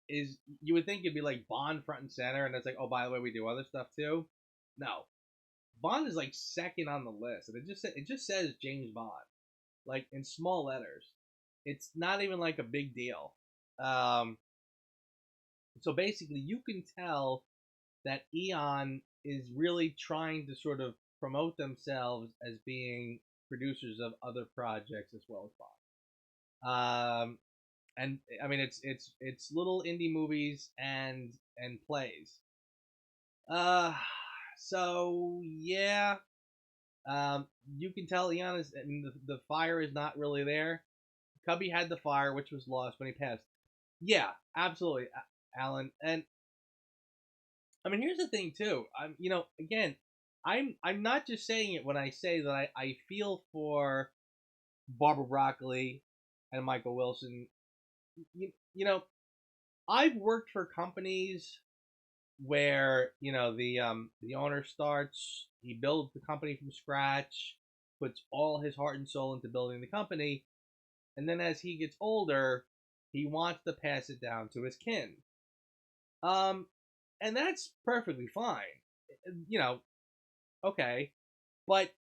is, you would think it'd be like Bond front and center, and it's like, oh, by the way, we do other stuff too. No, Bond is like second on the list, and it just says James Bond, like in small letters. It's not even like a big deal. Um, so basically, you can tell that Eon is really trying to sort of promote themselves as being producers of other projects as well as Bond. And I mean, it's little indie movies and plays. Uh, So yeah, you can tell Leon is. I mean, the fire is not really there. Cubby had the fire, which was lost when he passed. Yeah, absolutely, Alan. And I mean, here's the thing too. Again, I'm not just saying it when I say that I feel for Barbara Broccoli and Michael Wilson. You know, I've worked for companies where the owner starts, he builds the company from scratch, puts all his heart and soul into building the company, and then as he gets older, he wants to pass it down to his kin. Um, and that's perfectly fine. You know, okay, but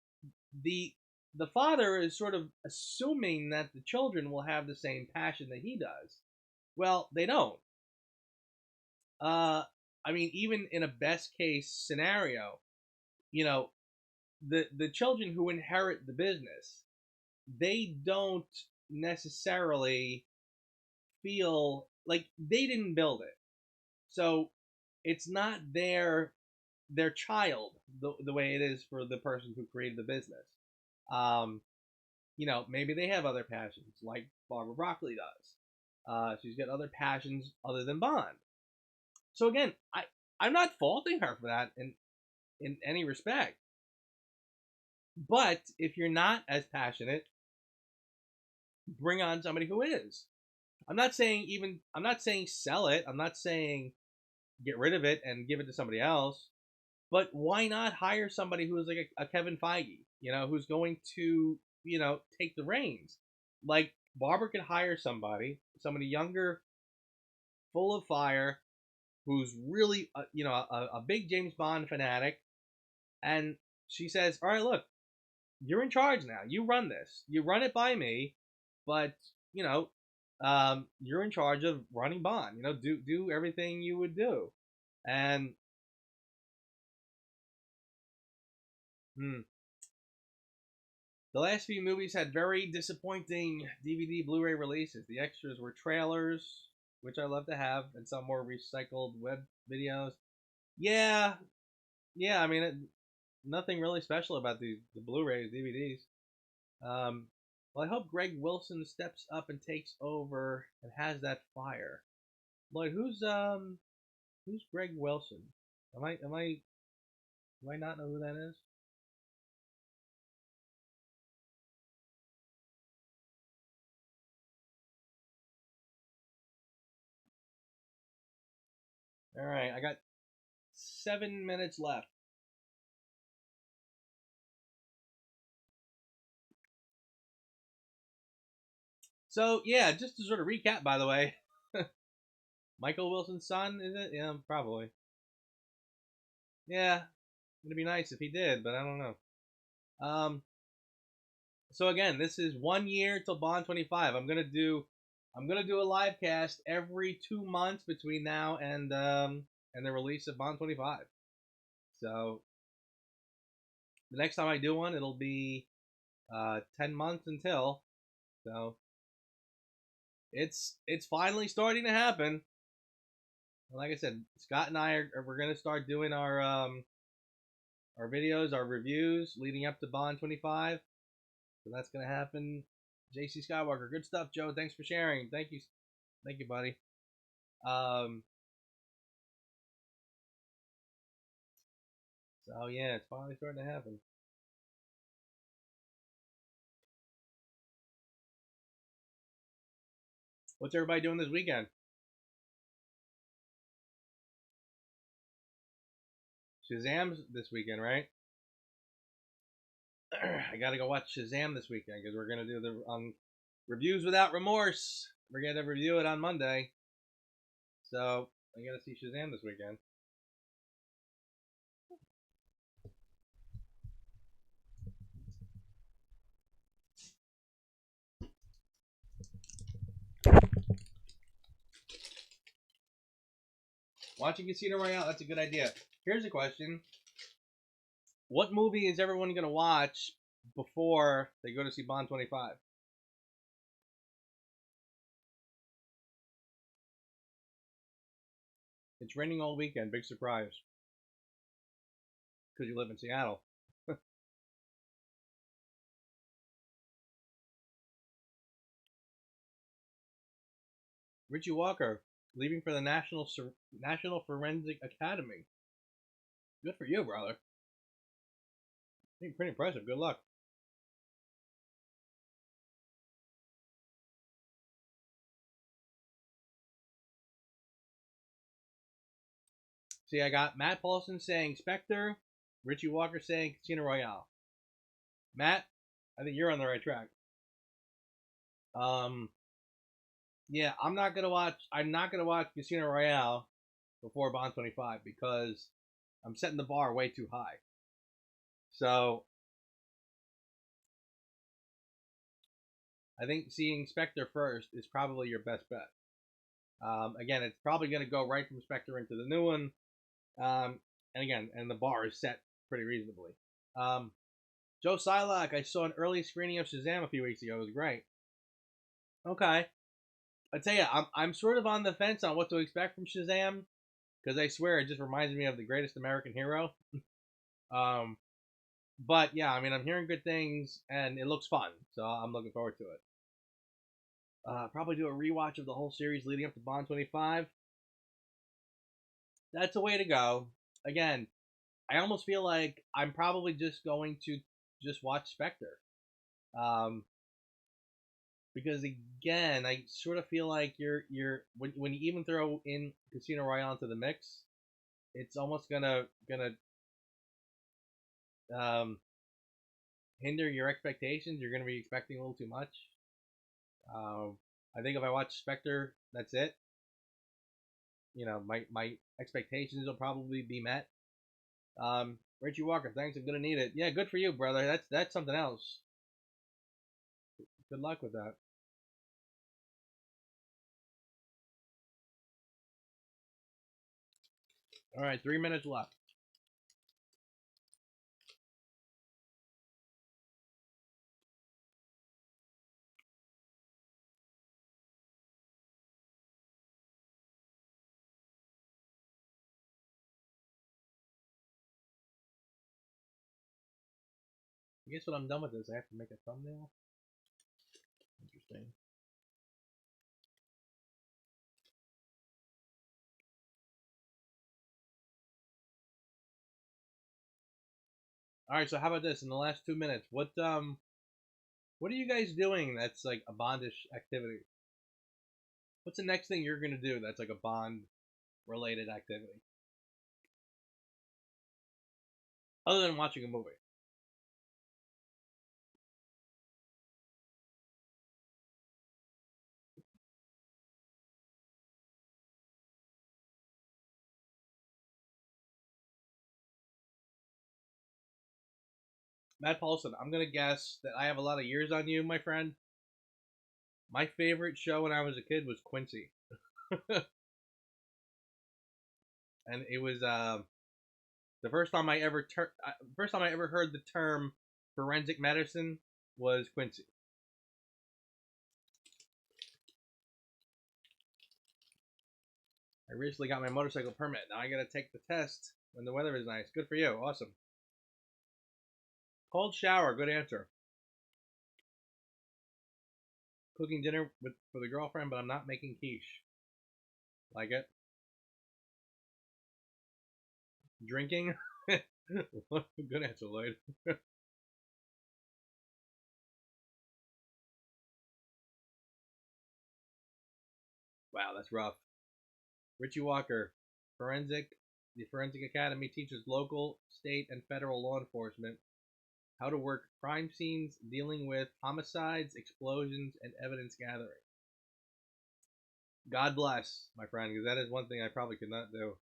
the the father is sort of assuming that the children will have the same passion that he does. Well, they don't. Uh, I mean, even in a best case scenario, you know, the children who inherit the business, they don't necessarily feel like they didn't build it. So it's not their child the way it is for the person who created the business. Um, maybe they have other passions like Barbara Broccoli does. She's got other passions other than Bond. So again, I'm not faulting her for that in any respect. But if you're not as passionate, bring on somebody who is. I'm not saying sell it. I'm not saying get rid of it and give it to somebody else. But why not hire somebody who is like a Kevin Feige, who's going to, take the reins? Like Barbara could hire somebody younger, full of fire, who's really, a big James Bond fanatic, and she says, "All right, look, you're in charge now. You run this. You run it by me, but you're in charge of running Bond. Do everything you would do." And hmm, the last few movies had very disappointing DVD Blu-ray releases. The extras were trailers, which I love to have, and some were recycled web videos. Yeah, yeah. I mean, nothing really special about the Blu-rays, DVDs. Well, I hope Greg Wilson steps up and takes over and has that fire. Lloyd, who's Greg Wilson? Do I not know who that is? All right, I got 7 minutes left. So yeah, just to sort of recap, by the way, Michael Wilson's son, is it? Yeah, probably. Yeah, it'd be nice if he did, but I don't know. Um, so again, this is 1 year till Bond 25. I'm gonna do a live cast every 2 months between now and the release of Bond 25. So the next time I do one, it'll be 10 months until. So it's finally starting to happen. Like I said, Scott and I we're gonna start doing our videos, our reviews leading up to Bond 25. So that's gonna happen. JC Skywalker, good stuff, Joe. Thanks for sharing. Thank you, buddy. Um, so yeah, it's finally starting to happen. What's everybody doing this weekend? Shazam's this weekend, right? I gotta go watch Shazam this weekend because we're gonna do the reviews without remorse. We're gonna review it on Monday, so I gotta see Shazam this weekend. Watching Casino Royale, that's a good idea. Here's a question: what movie is everyone gonna watch before they go to see Bond 25? It's raining all weekend. Big surprise. because you live in Seattle. Richie Walker, leaving for the National Forensic Academy. Good for you, brother. Pretty impressive. Good luck. See, I got Matt Paulson saying Spectre, Richie Walker saying Casino Royale. Matt, I think you're on the right track. Yeah, I'm not gonna watch Casino Royale before Bond 25 because I'm setting the bar way too high. So I think seeing Spectre first is probably your best bet. Again, it's probably going to go right from Spectre into the new one. And the bar is set pretty reasonably. Joe Silak, I saw an early screening of Shazam a few weeks ago. It was great. Okay. I tell you, I'm sort of on the fence on what to expect from Shazam because I swear it just reminds me of the greatest American hero. But yeah, I mean, I'm hearing good things and it looks fun, so I'm looking forward to it. Probably do a rewatch of the whole series leading up to Bond 25. That's a way to go. Again, I almost feel like I'm probably just going to just watch Spectre. Because again, I sort of feel like when you even throw in Casino Royale into the mix, it's almost gonna um, hinder your expectations. You're gonna be expecting a little too much. I think if I watch Spectre, that's it. You know, my expectations will probably be met. Richie Walker, thanks. I'm gonna need it. Yeah, good for you, brother. That's something else. Good luck with that. All right, 3 minutes left. I guess when I'm done with this, I have to make a thumbnail. Interesting. All right, so how about this? In the last 2 minutes, what are you guys doing that's like a Bondish activity? What's the next thing you're gonna do that's like a Bond related activity? Other than watching a movie. Matt Paulson, I'm gonna guess that I have a lot of years on you, my friend. My favorite show when I was a kid was Quincy. And it was the first time I ever heard the term forensic medicine was Quincy. I recently got my motorcycle permit. Now I gotta take the test when the weather is nice. Good for you. Awesome. Cold shower. Good answer. Cooking dinner for the girlfriend, but I'm not making quiche. Like it. Drinking. Good answer, Lloyd. Wow, that's rough. Richie Walker. The Forensic Academy teaches local, state, and federal law enforcement how to work crime scenes dealing with homicides, explosions, and evidence gathering. God bless, my friend, because that is one thing I probably could not do.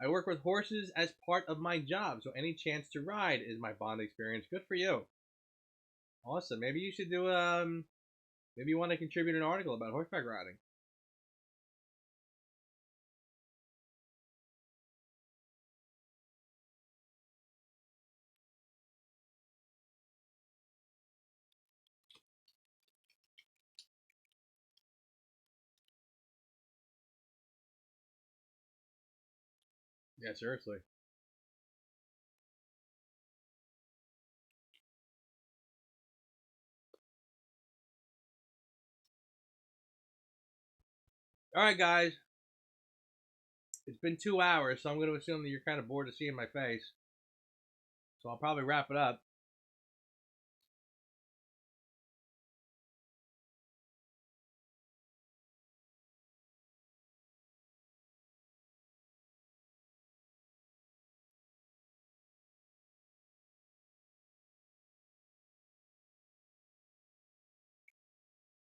I work with horses as part of my job, so any chance to ride is my Bond experience. Good for you. Awesome. Maybe you should do maybe you want to contribute an article about horseback riding. Yeah, seriously. All right, guys. It's been 2 hours, so I'm going to assume that you're kind of bored of seeing my face. So I'll probably wrap it up.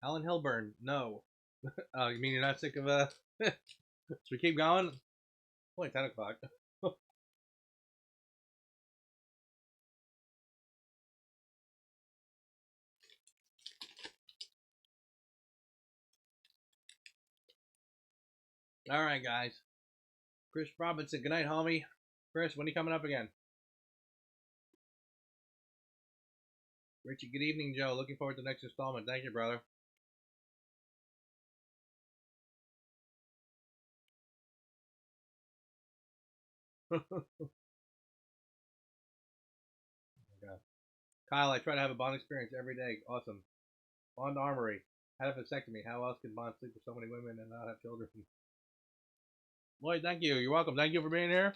Alan Hilburn, no. Oh, you mean you're not sick of Should we keep going? It's only 10 o'clock. All right, guys. Chris Robinson, good night, homie. Chris, when are you coming up again? Richie, good evening, Joe. Looking forward to the next installment. Thank you, brother. Kyle, I try to have a Bond experience every day. Awesome. Bond Armory. Had a vasectomy. How else can Bond sleep with so many women and not have children? Lloyd, thank you. You're welcome. Thank you for being here.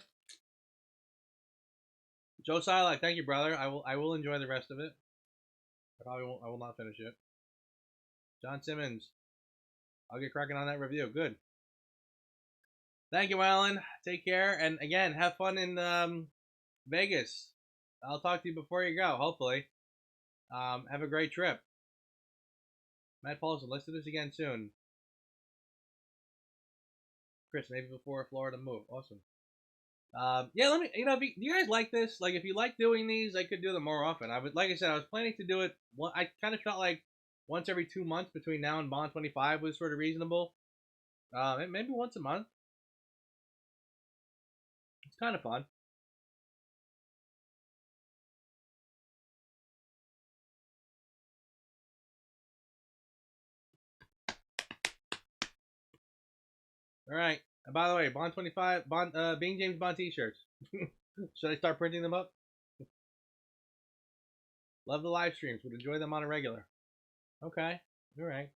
Joe Silak, thank you, brother. I will enjoy the rest of it. I probably won't. I will not finish it. John Simmons, I'll get cracking on that review. Good. Thank you, Alan. Take care, and again, have fun in Vegas. I'll talk to you before you go. Hopefully, have a great trip. Matt Paulson, let's do this again soon. Chris, maybe before Florida move. Awesome. Yeah, let me. You know, do you guys like this? Like, if you like doing these, I could do them more often. Like I said, I was planning to do it. I kind of felt like once every 2 months between now and Bond 25 was sort of reasonable. Maybe once a month. It's kind of fun. All right. And by the way, Bond 25, Being James Bond t-shirts. Should I start printing them up? Love the live streams. Would enjoy them on a regular. Okay. All right.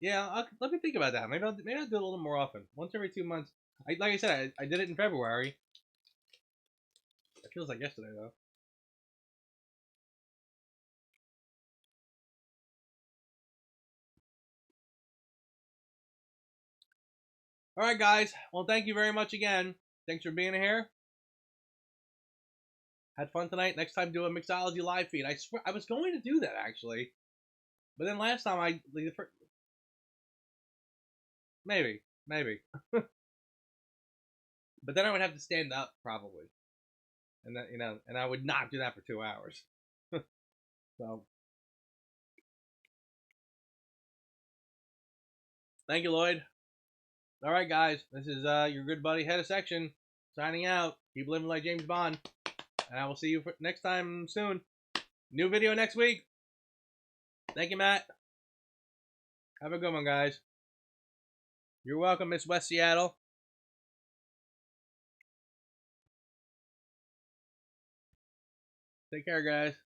Yeah, let me think about that. Maybe I'll do it a little more often. Once every 2 months. Like I said, I did it in February. It feels like yesterday, though. All right, guys. Well, thank you very much again. Thanks for being here. Had fun tonight. Next time, do a Mixology live feed. I swear, I was going to do that, actually. But then last time, maybe. But then I would have to stand up, probably. And that, and I would not do that for 2 hours. So, thank you, Lloyd. All right, guys. This is your good buddy, Head of Section, signing out. Keep living like James Bond. And I will see you next time soon. New video next week. Thank you, Matt. Have a good one, guys. You're welcome, Miss West Seattle. Take care, guys.